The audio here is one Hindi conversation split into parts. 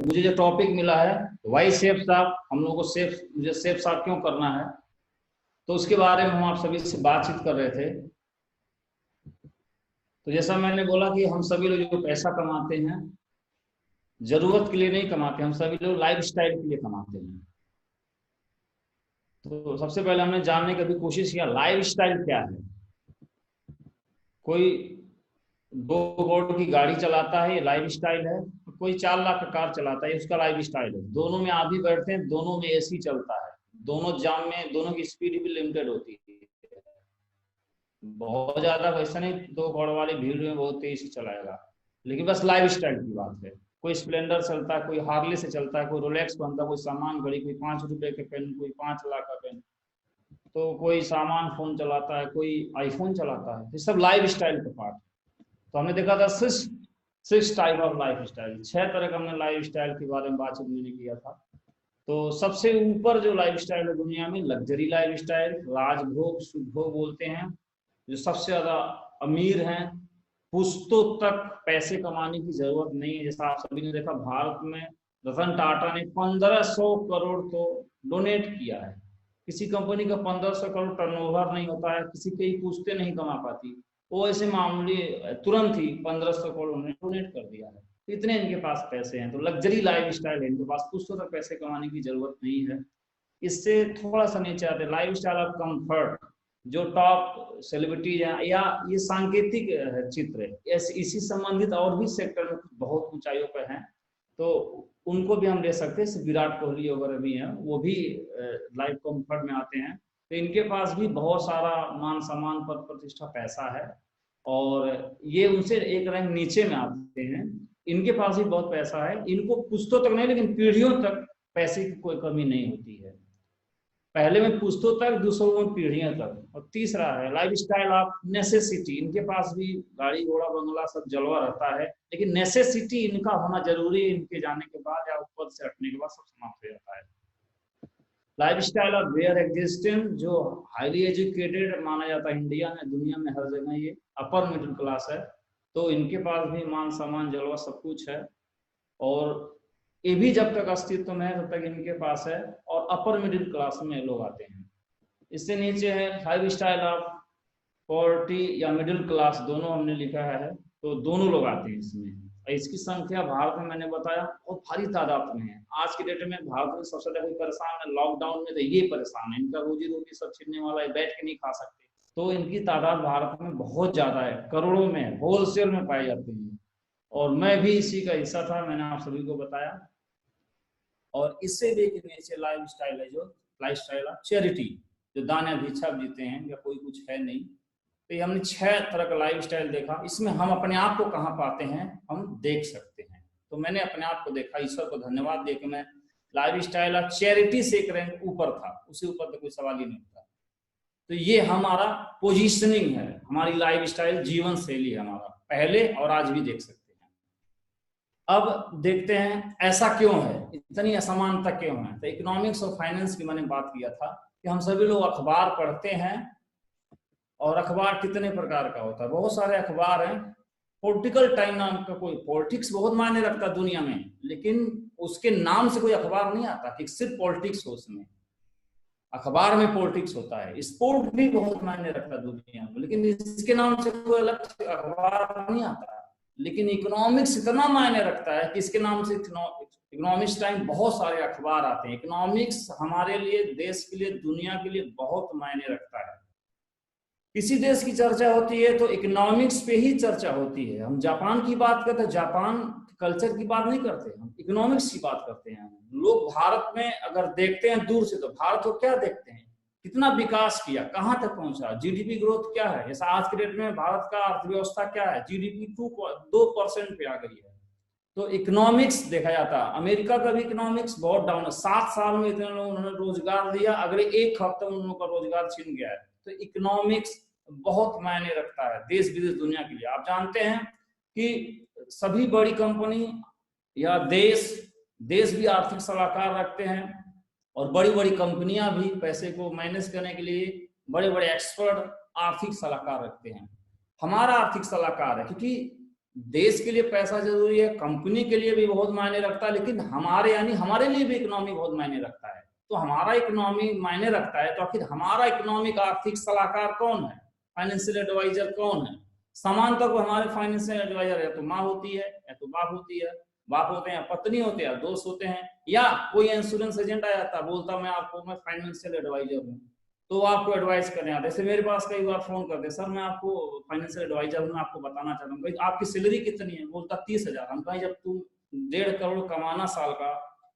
मुझे जो टॉपिक मिला है वाई सेफ साहब, हम लोगों को मुझे सेफ साहब क्यों करना है, तो उसके बारे में हम आप सभी से बातचीत कर रहे थे। तो जैसा मैंने बोला कि हम सभी लोग जो पैसा कमाते हैं जरूरत के लिए नहीं कमाते, हम सभी लोग लाइफ स्टाइल के लिए कमाते हैं। तो सबसे पहले हमने जानने की भी कोशिश किया लाइफ स्टाइल क्या है। कोई 2 करोड़ की गाड़ी चलाता है, ये लाइफ स्टाइल है। कोई 4 लाख का कार चलाता है, उसका लाइफ स्टाइल है। दोनों में आदमी बैठते हैं, दोनों में एसी चलता है, दोनों जाम में दोनों की स्पीड भी लिमिटेड होती है। बहुत ज्यादा वैसा नहीं 2 करोड़ वाली भीड़ में बहुत तेज से चलाएगा, लेकिन बस लाइफ स्टाइल की बात है। कोई स्प्लेंडर चलता है, कोई हार्ले से चलता है, कोई रोलेक्स पहनता है, कोई सामान घड़ी, कोई 5 रुपए के पेन, कोई 5 लाख का पेन, तो कोई सामान फोन चलाता है, कोई आईफोन चलाता है। ये सब लाइफ स्टाइल का पार्ट है। तो हमने देखा था six type of life style, 6 तरह का हमने लाइफ स्टाइल के बारे में बातचीत मैंने किया था। तो सबसे ऊपर जो लाइफ स्टाइल है दुनिया में, लग्जरी लाइफ स्टाइल, राजभोग सुखभोग बोलते हैं। जो सबसे ज्यादा अमीर हैं, पुश्तों तक पैसे कमाने की जरूरत नहीं है। जैसा आप सभी ने देखा भारत में रतन टाटा ने 1500 करोड़ तो डोनेट किया है। किसी कंपनी का 1500 करोड़ टर्नओवर नहीं होता है, किसी की पुश्तें नहीं कमा पाती, वो ऐसे मामूली तुरंत ही 1500 करोड़ उन्होंने डोनेट कर दिया है। इतने इनके पास पैसे हैं, तो लग्जरी लाइफ स्टाइल है, इनके पास पुश्तों तक पैसे कमाने की जरूरत नहीं है। इससे थोड़ा सा नीचे आते लाइफ स्टाइल ऑफ कंफर्ट। जो टॉप सेलिब्रिटीज हैं या ये सांकेतिक चित्र है, इसी संबंधित और भी सेक्टर में बहुत ऊंचाइयों पर हैं, तो उनको भी हम ले सकते हैं। विराट कोहली वगैरह भी हैं, वो भी लाइफ कंफर्ट में आते हैं। तो इनके पास भी बहुत सारा मान सम्मान पद प्रतिष्ठा पैसा है, और ये उनसे एक रैंक नीचे में आते हैं। इनके पास भी बहुत पैसा है, इनको पुश्तों तक नहीं लेकिन पीढ़ियों तक पैसे की कोई कमी नहीं होती है। पहले में पुश्तों तक, दूसरों में पीढ़ियों तक। और तीसरा है लाइफ स्टाइल ऑफ नेसेसिटी। इनके पास भी गाड़ी घोड़ा बंगला सब जलवा रहता है, लेकिन नेसेसिटी इनका होना जरूरी है। इनके जाने के बाद या ऊपर से हटने के बाद सब समाप्त हो जाता है। Life style of where existence, जो हाईली एजुकेटेड माना जाता है इंडिया में, दुनिया में हर जगह ये अपर मिडिल क्लास है, तो इनके पास भी मान सम्मान जलवा सब कुछ है। और ये भी जब तक अस्तित्व में है तब तक इनके पास है, और अपर मिडिल क्लास में लोग आते हैं। इससे नीचे है लाइफ स्टाइल ऑफ पॉवर्टी या मिडिल क्लास, दोनों हमने लिखा है, तो दोनों लोग आते हैं इसमें। इसकी संख्या भारत में मैंने बताया और भारी तादाद में है। आज के डेट में भारत में सबसे ज्यादा परेशान है, लॉकडाउन में तो ये परेशान है, इनका रोजी रोटी सब छीनने वाला है, बैठ के नहीं खा सकते। तो इनकी तादाद भारत में बहुत ज्यादा है, करोड़ों में होलसेल में पाए जाते हैं। और मैं भी इसी का हिस्सा था, मैंने आप सभी को बताया। और इससे भी एक नीचे लाइफ स्टाइल है, जो लाइफ स्टाइल ऑफ चैरिटी, जो दान या भिक्षा जीते हैं या कोई कुछ है नहीं। तो ये हमने 6 तरह का लाइफ स्टाइल देखा। इसमें हम अपने आप को कहाँ पाते हैं, हम देख सकते हैं। तो मैंने अपने आप को देखा, ईश्वर को धन्यवाद दे के मैं लाइफ स्टाइल ऑफ चैरिटी से एक रैंक ऊपर था, उससे ऊपर तो कोई सवाल ही नहीं था। तो ये हमारा पोजिशनिंग है, हमारी लाइफ स्टाइल जीवन शैली है हमारा, पहले और आज भी देख सकते हैं। अब देखते हैं ऐसा क्यों है, इतनी असमानता क्यों है। तो इकोनॉमिक्स और फाइनेंस की मैंने बात किया था कि हम सभी लोग अखबार पढ़ते हैं, और अखबार कितने प्रकार का होता है, बहुत सारे अखबार हैं। पॉलिटिकल टाइम नाम का कोई, पॉलिटिक्स बहुत मायने रखता है दुनिया में, लेकिन उसके नाम से कोई अखबार नहीं आता कि सिर्फ पॉलिटिक्स हो उसमें। अखबार में पॉलिटिक्स होता है, स्पोर्ट भी बहुत मायने रखता है दुनिया में, लेकिन इसके नाम से कोई अलग अखबार नहीं आता। लेकिन इकोनॉमिक्स इतना मायने रखता है कि इसके नाम से इकोनॉमिक्स टाइम बहुत सारे अखबार आते हैं। इकोनॉमिक्स हमारे लिए, देश के लिए, दुनिया के लिए बहुत मायने रखता है। किसी देश की चर्चा होती है तो इकोनॉमिक्स पे ही चर्चा होती है। हम जापान की बात करते हैं, जापान कल्चर की बात नहीं करते, हम इकोनॉमिक्स की बात करते हैं। लोग भारत में अगर देखते हैं दूर से, तो भारत को क्या देखते हैं, कितना विकास किया, कहां तक पहुंचा, जीडीपी ग्रोथ क्या है। जैसा आज के डेट में भारत का अर्थव्यवस्था क्या है, जीडीपी 2% पे आ गई है। तो इकोनॉमिक्स देखा जाता है। अमेरिका का भी इकोनॉमिक्स बहुत डाउन है, 7 साल में इतने लोगों उन्होंने रोजगार दिया, अगले 1 हफ्ते में उन लोगों का रोजगार छिन गया है। तो इकोनॉमिक्स बहुत मायने रखता है देश विदेश दुनिया के लिए। आप जानते हैं कि सभी बड़ी कंपनी या देश भी आर्थिक सलाहकार रखते हैं, और बड़ी बड़ी कंपनियां भी पैसे को मैनेज करने के लिए बड़े बड़े एक्सपर्ट आर्थिक सलाहकार रखते हैं। हमारा आर्थिक सलाहकार है, क्योंकि देश के लिए पैसा जरूरी है, कंपनी के लिए भी बहुत मायने रखता है, लेकिन हमारे यानी हमारे लिए भी इकोनॉमी बहुत मायने रखता है। तो हमारा इकोनॉमी मायने रखता है, तो आखिर हमारा इकोनॉमिक आर्थिक सलाहकार कौन है, फाइनेंशियल एडवाइजर कौन है? सामान्यतः तो हमारे फाइनेंशियल एडवाइजर या तो माँ होती है या तो बाप होती है, बाप होते हैं, पत्नी होते हैं, दोस्त होते हैं, या कोई इंश्योरेंस एजेंट आ जाता है, बोलता मैं फाइनेंशियल एडवाइजर हूँ, तो आपको एडवाइस करने आते हैं। जैसे मेरे पास कई बार फोन करते हैं, सर मैं आपको फाइनेंशियल एडवाइजर हूँ, मैं आपको बताना चाहता हूँ, भाई आपकी सैलरी कितनी है? बोलता 30,000। हम कहें जब तुम 1.5 करोड़ कमाना साल का,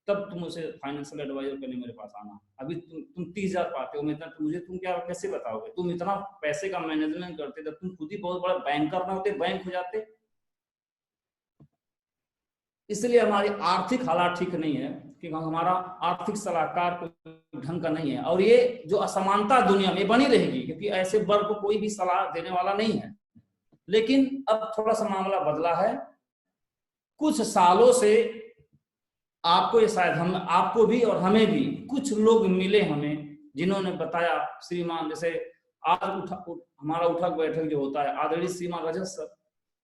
तब तुम उसे फाइनेंशियल एडवाइजर करने मेरे पास आना। अभी तुम 30,000 पाते हो, इतना मुझे तुम क्या कैसे बताओगे? तुम इतना पैसे का मैनेजमेंट करते, जब तुम खुद ही बहुत बड़ा बैंकर ना होते, बैंक हो जाते। इसलिए हमारी आर्थिक हालात ठीक नहीं है कि हमारा आर्थिक सलाहकार कोई ढंग का नहीं है, और ये जो असमानता दुनिया में बनी रहेगी, क्योंकि ऐसे वर्ग को कोई भी सलाह देने वाला नहीं है। लेकिन अब थोड़ा सा मामला बदला है कुछ सालों से। आपको ये शायद हम आपको भी और हमें भी कुछ लोग मिले हमें, जिन्होंने बताया, श्रीमान जैसे आज हमारा उठक बैठक जो होता है, आदरणीय श्रीमान रजत सर,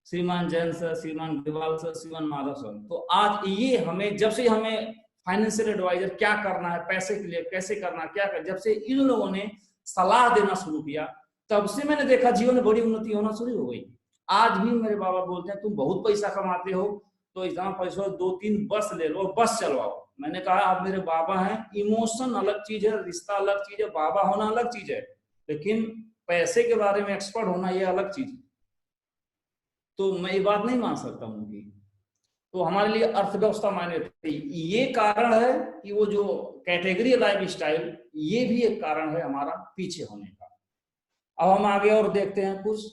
श्रीमान जैन सर, श्रीमान ग्रिवाल सर, श्रीमान माधव सर, तो आज ये हमें जब से हमें फाइनेंशियल एडवाइजर क्या करना है, पैसे के लिए कैसे करना, क्या कर, जब से इन लोगों ने सलाह देना शुरू किया, तब से मैंने देखा जीवन में बड़ी उन्नति होना शुरू हो गई। आज भी मेरे बाबा बोलते हैं तुम बहुत पैसा कमाते हो, तो इतना पैसा 2-3 बस ले लो, बस चलवाओ। मैंने कहा आप मेरे बाबा हैं, इमोशन अलग चीज है, रिश्ता अलग चीज है, बाबा होना अलग चीज है, लेकिन पैसे के बारे में एक्सपर्ट होना ये अलग चीज है। तो मैं ये बात नहीं मान सकता उनकी। तो हमारे लिए अर्थव्यवस्था मायने रखती है। ये कारण है कि वो जो कैटेगरी लाइफ स्टाइल, ये भी एक कारण है हमारा पीछे होने का। अब हम आगे और देखते हैं कुछ।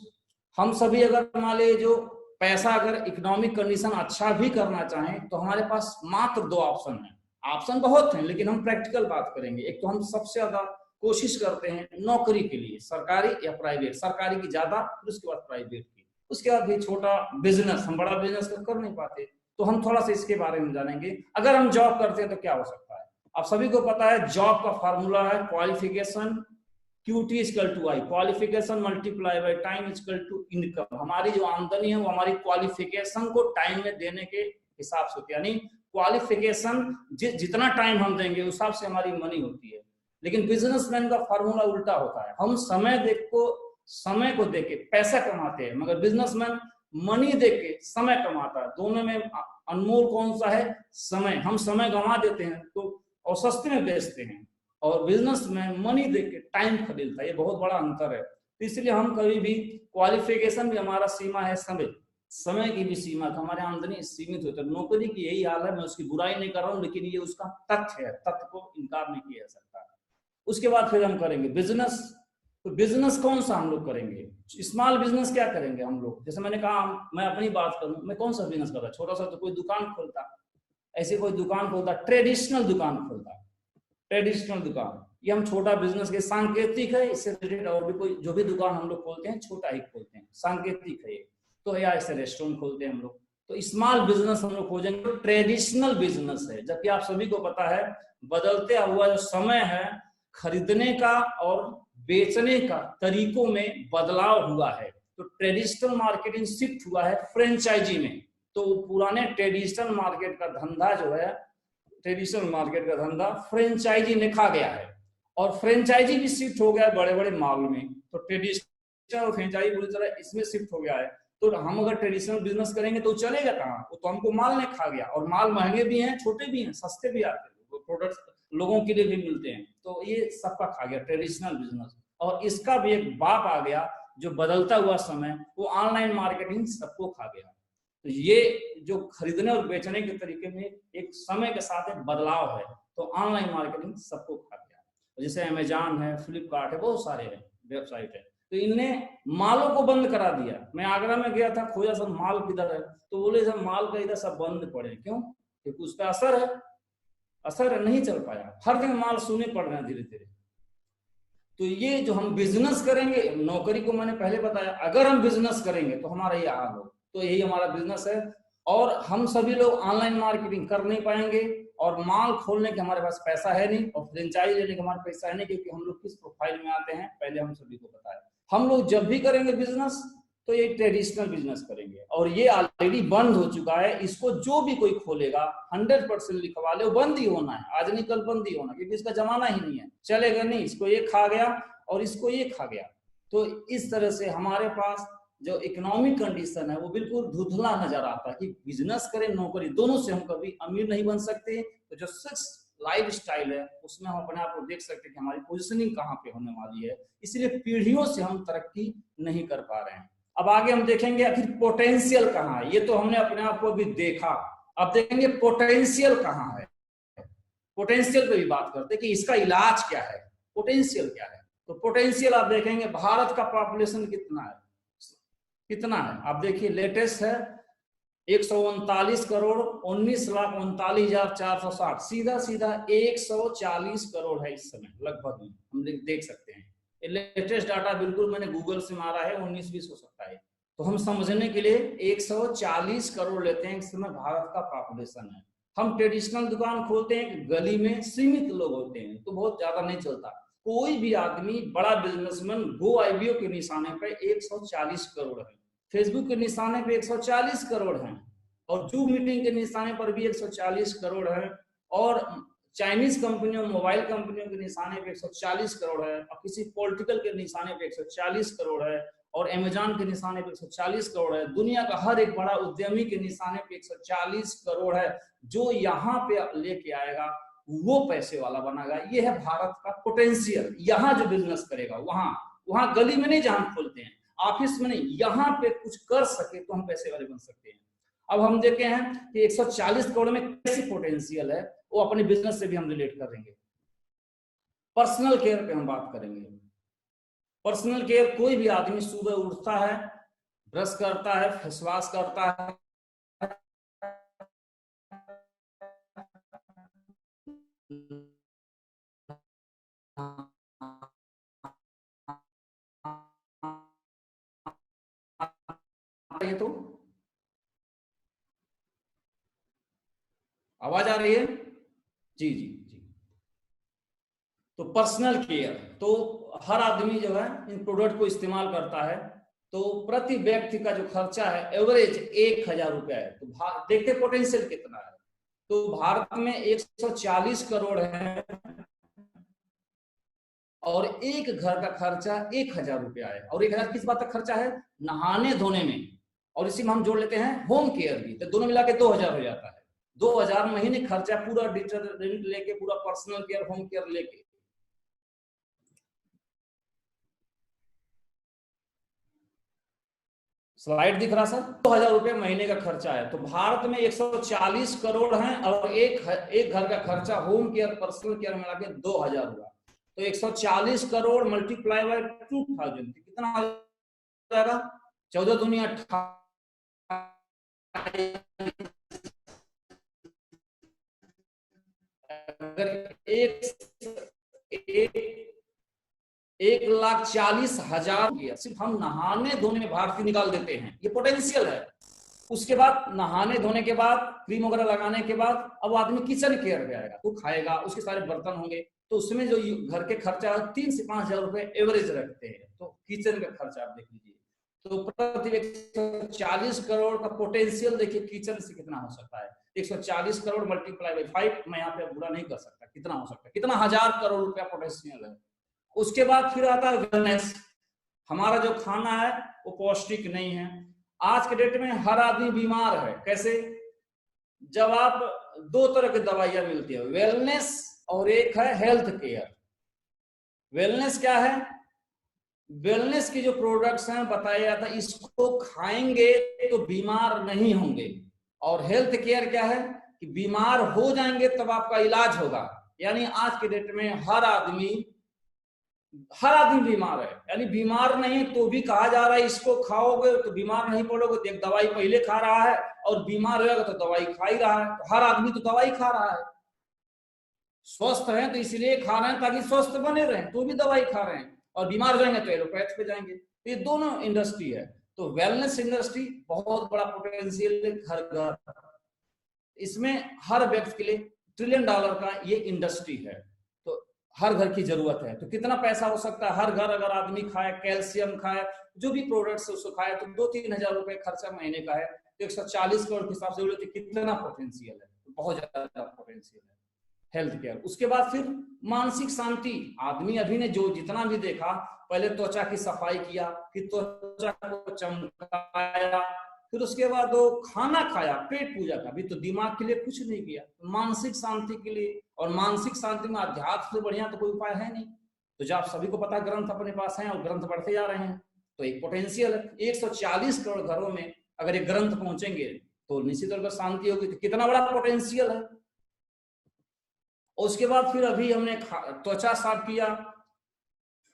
हम सभी अगर मान लीजिए जो पैसा अगर इकोनॉमिक कंडीशन अच्छा भी करना चाहें, तो हमारे पास मात्र 2 ऑप्शन है। ऑप्शन बहुत हैं, लेकिन हम प्रैक्टिकल बात करेंगे। एक तो हम सबसे ज्यादा कोशिश करते हैं नौकरी के लिए, सरकारी या प्राइवेट, सरकारी की ज्यादा, फिर उसके बाद प्राइवेट की, उसके बाद भी छोटा बिजनेस। हम बड़ा बिजनेस कर नहीं पाते, तो हम थोड़ा सा इसके बारे में जानेंगे। अगर हम जॉब करते हैं तो क्या हो सकता है? आप सभी को पता है जॉब का फॉर्मूला है qualification QT equal to I, qualification multiply by time equal to income. हमारी जो आमदनी है वो हमारी क्वालिफिकेशन को टाइम में देने के हिसाब से होती है, यानी क्वालिफिकेशन जितना टाइम हम देंगे उस हिसाब से हमारी मनी होती है। लेकिन बिजनेसमैन का फॉर्मूला उल्टा होता है, हम समय को देके पैसा कमाते हैं, मगर बिजनेसमैन मनी देके समय कमाता है। दोनों में अनमोल कौन सा है? समय। हम समय गंवा देते हैं तो और सस्ते में बेचते हैं, और बिजनेस में मनी देके टाइम खरीदता है, ये बहुत बड़ा अंतर है। तो इसलिए हम कभी भी, क्वालिफिकेशन भी हमारा सीमा है, समय की भी सीमा, हमारे आमदनी सीमित होती है। नौकरी की यही हाल है, मैं उसकी बुराई नहीं कर रहा हूँ, लेकिन ये उसका तथ्य है, तथ्य को इनकार नहीं किया जा सकता। उसके बाद फिर हम करेंगे बिजनेस। तो बिजनेस कौन सा हम लोग करेंगे? स्मॉल बिजनेस क्या करेंगे हम लोग? जैसे मैंने कहा, मैं अपनी बात करूं, मैं कौन सा बिजनेस कर रहा? छोटा सा तो कोई दुकान खोलता, ऐसे कोई दुकान खोलता, ट्रेडिशनल दुकान खोलता, ट्रेडिशनल दुकान। ये हम छोटा बिजनेस के सांकेतिक है, इससे रिलेटेड और भी कोई जो भी दुकान हम लोग खोलते हैं छोटा ही खोलते हैं, सांकेतिक है ये। तो या ऐसे रेस्टोरेंट खोलते हैं हम लोग, तो स्मॉल बिजनेस हम लोग खोजेंगे। तो ट्रेडिशनल बिजनेस है, जबकि आप सभी को पता है बदलते हुआ जो समय है, खरीदने का और बेचने का तरीकों में बदलाव हुआ है। तो ट्रेडिशनल मार्केटिंग शिफ्ट हुआ है फ्रेंचाइजी में। तो पुराने ट्रेडिशनल मार्केट का धंधा जो है, ट्रेडिशनल मार्केट का धंधा फ्रेंचाइजी ने खा गया है, और फ्रेंचाइजी भी शिफ्ट हो गया है बड़े बड़े मॉल में। तो ट्रेडिशनल और फ्रेंचाइजी पूरी तरह इसमें शिफ्ट हो गया है। तो हम अगर ट्रेडिशनल बिजनेस करेंगे तो चलेगा कहाँ? तो हमको माल ने खा गया, और माल महंगे भी हैं, छोटे भी हैं, सस्ते भी आते हैं, प्रोडक्ट्स लोगों के लिए भी मिलते हैं। तो ये सबका खा गया ट्रेडिशनल बिजनेस। और इसका भी एक बाप आ गया जो बदलता हुआ समय, वो ऑनलाइन मार्केटिंग सबको खा गया। तो ये जो खरीदने और बेचने के तरीके में एक समय के साथ एक बदलाव है, तो ऑनलाइन मार्केटिंग सबको खा गया। जैसे अमेजॉन है, फ्लिपकार्ट है, बहुत सारे हैं वेबसाइट है, तो इनने मालों को बंद करा दिया। मैं आगरा में गया था, खोजा सब माल किधर है, तो बोले सब माल का इधर सब बंद पड़े। क्यों? क्योंकि उस पर असर है, असर नहीं चल पाया, हर जगह माल सुने पड़ रहे हैं धीरे धीरे। तो ये जो हम बिजनेस करेंगे, नौकरी को मैंने पहले बताया, अगर हम बिजनेस करेंगे तो हमारा ये हाल हो। तो यही हमारा बिजनेस है, और हम सभी लोग ऑनलाइन मार्केटिंग कर नहीं पाएंगे, और माल खोलने के हमारे पास पैसा है नहीं, और फ्रेंचाइज लेने का हमारे पैसा है नहीं, क्योंकि हम लोग किस प्रोफाइल में आते हैं पहले हम सभी को पता है। हम लोग जब भी करेंगे बिजनेस, तो ये ट्रेडिशनल बिजनेस करेंगे, और ये ऑलरेडी बंद हो चुका है। इसको जो भी कोई खोलेगा 100% लिखवा ले, वो बंद ही होना है, आज नहीं कल बंद ही होना, क्योंकि इसका जमाना ही नहीं है, चलेगा नहीं। इसको ये खा गया और इसको ये खा गया। तो इस तरह से हमारे पास जो इकोनॉमिक कंडीशन है वो बिल्कुल धुंधला नजर आता है कि बिजनेस करें नौकरी, दोनों से हम कभी अमीर नहीं बन सकते। तो जो सक्सेस लाइफ स्टाइल है उसमें हम अपने आप को देख सकते हैं कि हमारी पोजीशनिंग कहाँ पे होने वाली है। इसलिए पीढ़ियों से हम तरक्की नहीं कर पा रहे हैं। अब आगे हम देखेंगे आखिर पोटेंशियल कहाँ है। ये तो हमने अपने आप को भी देखा, अब देखेंगे पोटेंशियल कहाँ है। पोटेंशियल पे भी बात करते हैं कि इसका इलाज क्या है, पोटेंशियल क्या है। तो पोटेंशियल आप देखेंगे, भारत का पॉपुलेशन कितना है, कितना है आप देखिए, लेटेस्ट है 139 करोड़ 19,39,460, सीधा सीधा 140 करोड़ है इस समय लगभग, हम देख सकते हैं। लेटेस्ट डाटा बिल्कुल मैंने गूगल से मारा है, 19-20 हो सकता है। तो हम समझने के लिए 140 करोड़ लेते हैं इस समय भारत का पॉपुलेशन है। हम ट्रेडिशनल दुकान खोलते हैं, गली में सीमित लोग होते हैं तो बहुत ज्यादा नहीं चलता। कोई भी आदमी बड़ा बिजनेसमैन GoIBO के निशाने पे 140 करोड़ है, फेसबुक के निशाने पे 140 करोड़ हैं, और जूम मीटिंग के निशाने पर भी 140 करोड़ है, और चाइनीज कंपनियों मोबाइल कंपनियों के निशाने पे 140 करोड़ है, और किसी पॉलिटिकल के निशाने पे 140 करोड़ है, और अमेजॉन के निशाने पे 140 करोड़ है। दुनिया का हर एक बड़ा उद्यमी के निशाने पे 140 करोड़ है। जो यहाँ पे लेके आएगा वो पैसे वाला बनेगा। ये है भारत का पोटेंशियल। यहाँ जो बिजनेस करेगा, वहां गली में नहीं जहां खोलते हैं, ऑफिस में नहीं, यहाँ पे कुछ कर सके तो हम पैसे वाले बन सकते हैं। अब हम देखते हैं कि 140 करोड़ में कैसी पोटेंशियल है, वो अपने बिजनेस से भी हम रिलेट करेंगे। पर्सनल केयर पे हम बात करेंगे। पर्सनल केयर, कोई भी आदमी सुबह उठता है, ब्रश करता है, फेस वॉश करता है, ये तो आवाज आ रही है? जी जी जी। तो पर्सनल केयर, तो हर आदमी जो है इन प्रोडक्ट को इस्तेमाल करता है। तो प्रति व्यक्ति का जो खर्चा है एवरेज 1,000 रुपया है। तो देखते पोटेंशियल कितना है। तो भारत में 140 करोड़ है और एक घर का खर्चा 1,000 रुपया है। और 1,000 किस बात का खर्चा है? नहाने धोने में, और इसी में हम जोड़ लेते हैं होम केयर भी, तो दोनों मिला के 2,000 हो जाता है। 2,000 महीने खर्चा पूरा डिटर्जेंट लेके, पूरा पर्सनल केयर होम केयर लेके। स्लाइड दिख रहा सर? 2,000 रुपए महीने का खर्चा है। तो भारत में 140 करोड़ हैं और एक घर का खर्चा होम केयर पर्सनल केयर मिला के 2,000 हुआ। तो 140 करोड़ मल्टीप्लाई बाय 2,000 कितना आ जाएगा? 14 दूनी 28। अगर 1,40,000 सिर्फ हम नहाने धोने में भारतीय निकाल देते हैं, ये पोटेंशियल है। उसके बाद नहाने धोने के बाद, क्रीम वगैरह लगाने के बाद, अब आदमी किचन केयर पे आएगा, तो खाएगा, उसके सारे बर्तन होंगे, तो उसमें जो घर के खर्चा 3 से 5,000 रुपए एवरेज रखते हैं। तो किचन का खर्चा आप देख लीजिए। तो प्रति व्यक्ति 40 करोड़ का पोटेंशियल देखिए किचन से कितना हो सकता है। 140 करोड़ मल्टीप्लाई बाई 5, मैं यहाँ पे बुरा नहीं कर सकता, कितना हो सकता है, कितना 1,000 करोड़ रुपया पोटेंशियल है। उसके बाद फिर आता है वेलनेस। हमारा जो खाना है वो पौष्टिक नहीं है। आज के डेट में हर आदमी बीमार है। कैसे? जब आप 2 तरह की दवाइयां मिलती है, वेलनेस और एक है हेल्थ केयर। वेलनेस क्या है? वेलनेस की जो प्रोडक्ट्स हैं बताया जाता है इसको खाएंगे तो बीमार नहीं होंगे। और हेल्थ केयर क्या है कि बीमार हो जाएंगे तब आपका इलाज होगा। यानी आज के डेट में हर आदमी बीमार है। यानी बीमार नहीं तो भी कहा जा रहा है इसको खाओगे तो बीमार नहीं पड़ोगे। तो एक दवाई पहले खा रहा है और बीमार होगा तो दवाई खा ही रहा है। तो हर आदमी तो दवाई खा रहा है। स्वस्थ है तो इसलिए खा रहे हैं ताकि स्वस्थ बने रहे, तो भी दवाई खा रहे हैं, और बीमार जाएंगे तो एलोपैथ पे जाएंगे। तो ये दोनों इंडस्ट्री है। तो वेलनेस इंडस्ट्री बहुत बड़ा पोटेंशियल है हर घर, इसमें हर व्यक्ति के लिए $1 ट्रिलियन का ये इंडस्ट्री है। तो हर घर की जरूरत है, तो कितना पैसा हो सकता है? हर घर अगर आदमी खाए, कैल्शियम खाए, जो भी प्रोडक्ट्स है उसको खाए, तो 2-3 हजार रुपए खर्चा महीने का है, तो 140 करोड़ के हिसाब से बोले तो कितना पोटेंशियल है, बहुत ज्यादा पोटेंशियल है हेल्थ केयर। उसके बाद फिर मानसिक शांति। आदमी अभी ने जो जितना भी देखा, पहले त्वचा की सफाई किया, फिर त्वचा को चमकाया, फिर उसके बाद वो खाना खाया, पेट पूजा का, अभी तो दिमाग के लिए कुछ नहीं किया, मानसिक शांति के लिए। और मानसिक शांति में अध्यात्म से बढ़िया तो कोई उपाय है नहीं। तो जब आप सभी को पता ग्रंथ अपने पास हैं और ग्रंथ बढ़ते जा रहे हैं, तो एक पोटेंशियल है। 140 करोड़ घरों में अगर एक ग्रंथ पहुंचेंगे तो निश्चित तौर पर शांति होगी। तो कितना बड़ा पोटेंशियल है। उसके बाद फिर अभी हमने त्वचा साफ किया,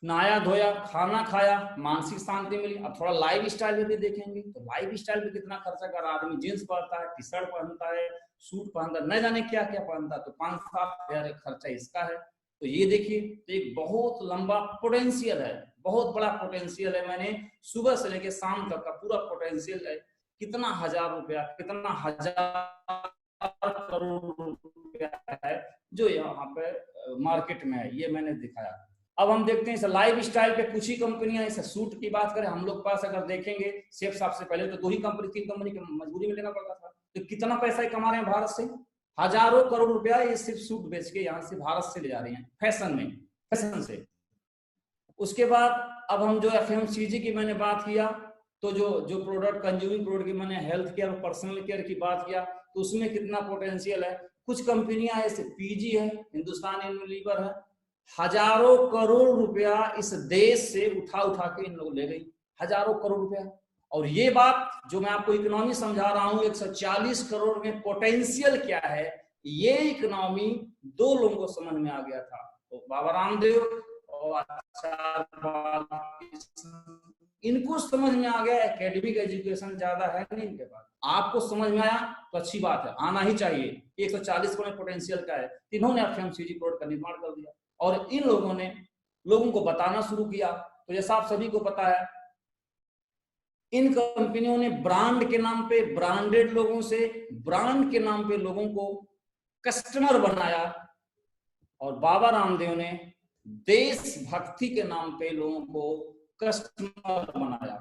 नहाया धोया, खाना खाया, मानसिक शांति मिली। अब थोड़ा लाइफ स्टाइल भी देखेंगे, तो लाइफ स्टाइल पे कितना खर्चा कर रहा आदमी। जींस पहनता है, टी शर्ट पहनता है, सूट पहनता है, न जाने क्या क्या पहनता है, तो 5-7 हजार खर्चा इसका है। तो ये देखिए, तो एक बहुत लंबा पोटेंशियल है, बहुत बड़ा पोटेंशियल है। मैंने सुबह से लेकर शाम तक का पूरा पोटेंशियल है, कितना हजार रुपया, कितना हजार करोड़ रुपया है जो यहाँ पे मार्केट में है, ये मैंने दिखाया। अब हम देखते हैं इस लाइफ स्टाइल पे कुछ ही कंपनियां, इस सूट की बात करें हम लोग पास अगर देखेंगे, शेफ साहब से पहले तो 2 ही कंपनी 3 कंपनी की मजबूरी में लेना पड़ता था, तो कितना पैसा कमा रहे हैं भारत से, हजारों करोड़ रुपया ये सिर्फ सूट बेच के यहाँ से भारत से ले जा रहे हैं, फैशन में, फैशन से। उसके बाद अब हम जो FMCG की मैंने बात किया, तो जो प्रोडक्ट कंज्यूमिंग प्रोडक्ट की मैंने हेल्थ केयर और पर्सनल केयर की बात किया, तो उसमें कितना पोटेंशियल है। कुछ कंपनियां ऐसे PG है, हिंदुस्तान यूनिलीवर है, हजारों करोड़ रुपया इस देश से उठा के इन लोग ले गई, हजारों करोड़ रुपया। और ये बात जो मैं आपको इकोनॉमी समझा रहा हूं, 140 करोड़ में पोटेंशियल क्या है, ये इकोनॉमी 2 लोगों को समझ में आ गया था, तो बाबा रामदेव और इनको समझ में आ गया। एकेडमिक एजुकेशन ज्यादा है नहीं इनके पास, आपको समझ में आया तो अच्छी बात है, आना ही चाहिए। 140 करोड़ पोटेंशियल का है, इन्होंने FMCG प्रोडक्ट का निर्माण कर दिया और इन लोगों ने लोगों को बताना शुरू किया। तो जैसा आप सभी को पता है, इन कंपनियों ने ब्रांड के नाम पे, ब्रांडेड लोगों से ब्रांड के नाम पे लोगों को कस्टमर बनाया, और बाबा रामदेव ने देशभक्ति के नाम पे लोगों को कस्टमर बनाया।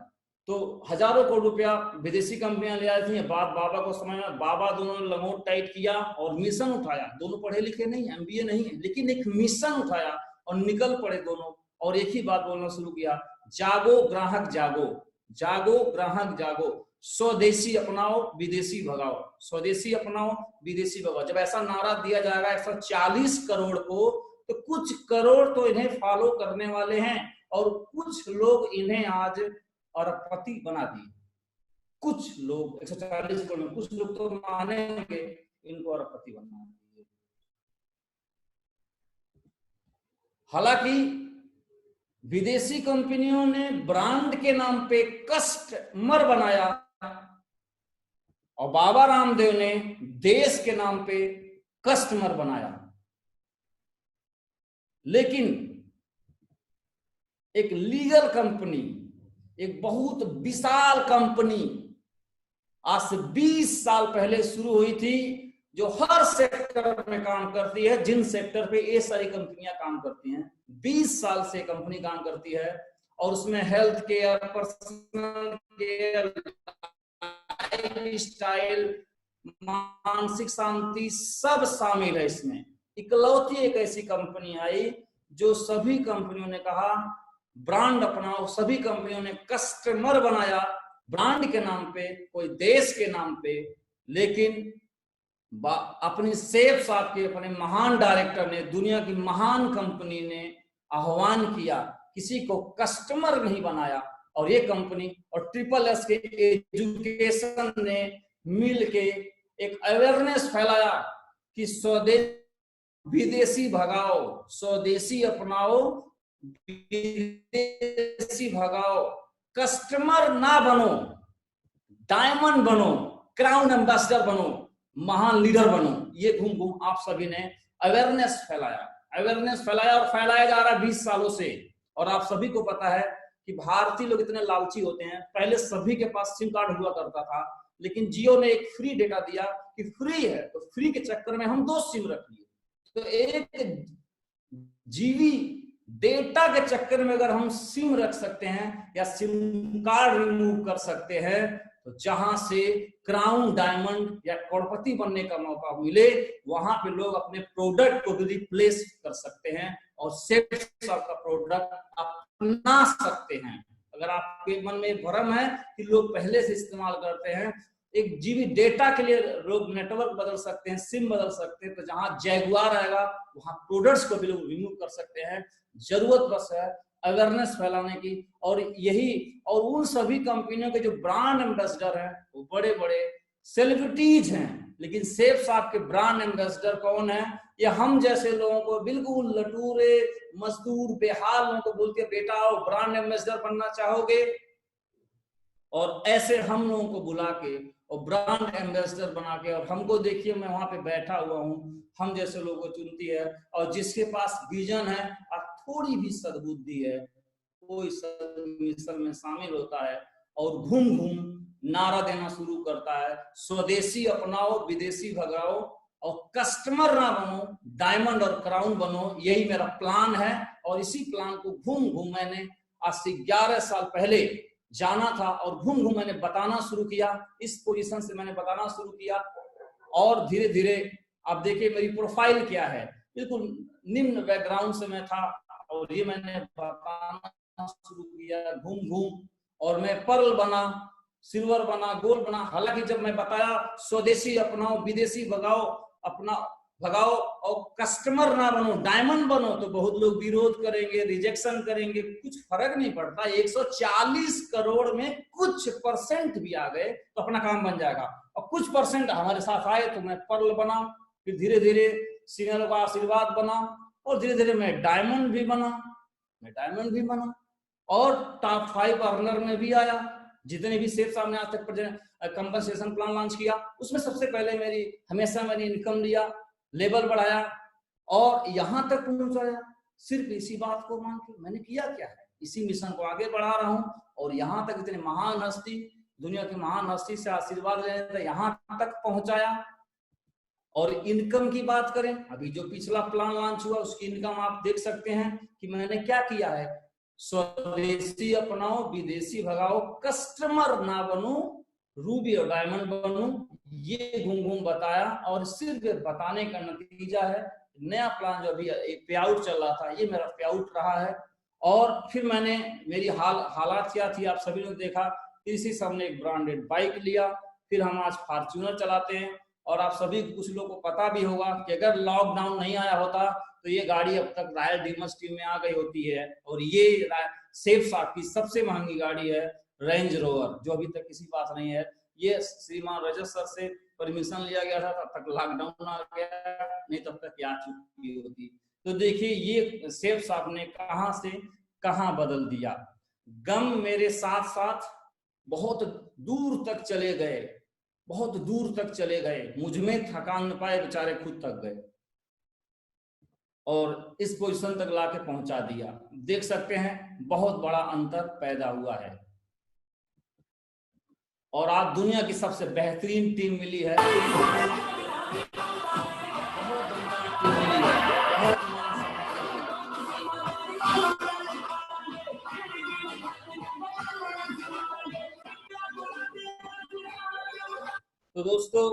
तो हजारों करोड़ रुपया विदेशी कंपनियां ले आई थी, बात बाबा को समझ में, बाबा दोनों ने लंगोट टाइट किया और मिशन उठाया। दोनों पढ़े लिखे नहीं, MBA नहीं है, लेकिन एक मिशन उठाया और निकल पड़े दोनों, और एक ही बात बोलना शुरू किया, जागो ग्राहक जागो, जागो ग्राहक जागो, स्वदेशी अपनाओ विदेशी भगाओ, स्वदेशी अपनाओ विदेशी भगाओ। जब ऐसा नारा दिया जाएगा 140 करोड़ को, तो कुछ करोड़ तो इन्हें फॉलो करने वाले हैं, और कुछ लोग इन्हें आज अरबपति बना दिए। कुछ लोग 140 करोड़ में कुछ लोग तो मानेंगे इनको अरबपति बना दिए। हालांकि विदेशी कंपनियों ने ब्रांड के नाम पे कस्टमर बनाया, और बाबा रामदेव ने देश के नाम पे कस्टमर बनाया। लेकिन एक लीगल कंपनी, एक बहुत विशाल कंपनी आज से 20 साल पहले शुरू हुई थी, जो हर सेक्टर में काम करती है, जिन सेक्टर पे ये सारी कंपनियां काम करती हैं। 20 साल से कंपनी काम करती है, और उसमें health care, personal care, life style, मानसिक शांति सब शामिल है इसमें। इकलौती एक ऐसी कंपनी आई जो सभी कंपनियों ने कहा ब्रांड अपनाओ, सभी कंपनियों ने कस्टमर बनाया ब्रांड के नाम पे, कोई देश के नाम पे। लेकिन अपनी शेफ साहब के, अपने महान डायरेक्टर ने, दुनिया की महान कंपनी ने आह्वान किया, किसी को कस्टमर नहीं बनाया। और ये कंपनी और SSS के एजुकेशन ने मिल के एक अवेयरनेस फैलाया कि स्वदेश विदेशी भगाओ, स्वदेशी अपनाओ विदेशी भगाओ, कस्टमर ना बनो, डायमंड बनो, क्राउन एम्बेसडर बनो, महान लीडर बनो। ये घूम घूम आप सभी ने अवेयरनेस फैलाया और फैलाया जा रहा है 20 सालों से। और आप सभी को पता है कि भारतीय लोग इतने लालची होते हैं, पहले सभी के पास सिम कार्ड हुआ करता था, लेकिन जियो ने एक फ्री डेटा दिया कि फ्री है, तो फ्री के चक्कर में हम 2 सिम रख लिए। तो एक जीवी डेटा के चक्कर में अगर हम सिम रख सकते हैं या सिम कार्ड रिमूव कर सकते हैं, तो जहां से क्राउन डायमंड या करोड़पति बनने का मौका मिले, वहां पे लोग अपने प्रोडक्ट को भी रिप्लेस कर सकते हैं और सेफ्ट का प्रोडक्ट अपना सकते हैं। अगर आपके मन में भ्रम है कि लोग पहले से इस्तेमाल करते हैं, एक जीबी डेटा के लिए लोग नेटवर्क बदल सकते हैं, सिम बदल सकते हैं, तो जहां जैगुआर आएगा वहां प्रोडक्ट्स को भी लोग रिमूव कर सकते हैं। जरूरत बस है अवेयरनेस फैलाने की, और यही और उन सभी कंपनियों के जो ब्रांड एम्बेसडर हैं वो बड़े बड़े सेलिब्रिटीज हैं, लेकिन सेफ साहब के ब्रांड एम्बेसडर कौन है? या हम जैसे लोगों को, बिल्कुल लटूरे मजदूर बेहाल लोगों को बोलते हैं बेटा आओ ब्रांड एम्बेसडर बनना चाहोगे, और ऐसे हम लोगों को बुला के और ब्रांड एम्बेसडर बना के, और हमको देखिए मैं वहां पे बैठा हुआ हूँ, हम जैसे लोगों को चुनती है, और जिसके पास विजन है और थोड़ी भी सद्बुद्धि है वो इस मिशन में शामिल होता है और घूम घूम नारा देना शुरू करता है, स्वदेशी अपनाओ विदेशी भगाओ और कस्टमर ना बनो डायमंड और क्राउन बनो, यही मेरा प्लान है। और इसी प्लान को घूम घूम मैंने आज से 11 साल पहले जाना था और घूम घूम मैंने बताना शुरू किया, इस पोजीशन से मैंने बताना शुरू किया, और धीरे धीरे आप देखिए मेरी प्रोफाइल क्या है, बिल्कुल निम्न बैकग्राउंड से मैं था और ये मैंने बताना शुरू किया घूम घूम, और मैं पर्ल बना, सिल्वर बना, गोल्ड बना। हालांकि जब मैं बताया स्वदेशी अपनाओ विदेशी भगाओ, अपना भगाओ और कस्टमर ना बनो डायमंड बनो, तो बहुत लोग विरोध करेंगे, रिजेक्शन करेंगे, कुछ फर्क नहीं पड़ता। 140 करोड़ में कुछ परसेंट भी आ गए तो अपना काम बन जाएगा, और कुछ परसेंट हमारे साथ आए तो मैं पर्ल बना, फिर धीरे धीरे सीनियर का आशीर्वाद बना, और धीरे धीरे मैं डायमंड भी बना, और टॉप 5 अर्नर में भी आया। जितने भी सेफ साहब ने आज तक कंपनसेशन प्लान लॉन्च किया उसमें सबसे पहले हमेशा मैंने इनकम लिया, लेवल बढ़ाया और यहां तक पहुंचाया, सिर्फ इसी बात को मान के। मैंने किया क्या है, इसी मिशन को आगे बढ़ा रहा हूं, और यहां तक इतने महान हस्ती, दुनिया की महान हस्ती से आशीर्वाद लेने यहां तक पहुंचाया। और इनकम की बात करें, अभी जो पिछला प्लान लॉन्च हुआ उसकी इनकम आप देख सकते हैं कि मैंने क्या किया है, स्वदेशी अपनाओ विदेशी भगाओ, कस्टमर ना बनो रूबी और डायमंड बनूं, ये घूम घूम बताया, और सिर्फ बताने का नतीजा है नया प्लान जो अभी एक पे आउट चल रहा था, ये मेरा पे आउट रहा है। और फिर मैंने मेरी हालात क्या थी आप सभी ने देखा, इसी से हमने एक ब्रांडेड बाइक लिया, फिर हम आज फॉर्च्यूनर चलाते हैं। और आप सभी कुछ लोगों को पता भी होगा कि अगर लॉकडाउन नहीं आया होता तो ये गाड़ी अब तक रॉयल डीमर्स टीम में आ गई होती है, और ये सेफ साहब की सबसे महंगी गाड़ी है रेंज रोवर, जो अभी तक किसी पास नहीं है। ये श्रीमान रजत सर से परमिशन लिया गया था, तब तक लॉकडाउन आ गया, नहीं तब तक आ चुकी होती। तो देखिए ये सेफ साहब ने कहां से कहां बदल दिया। गम मेरे साथ साथ बहुत दूर तक चले गए, बहुत दूर तक चले गए, मुझ में थका न पाए, बेचारे खुद थक गए और इस पोजीशन तक लाके पहुंचा दिया। देख सकते हैं बहुत बड़ा अंतर पैदा हुआ है, और आज दुनिया की सबसे बेहतरीन टीम मिली है, तो दोस्तों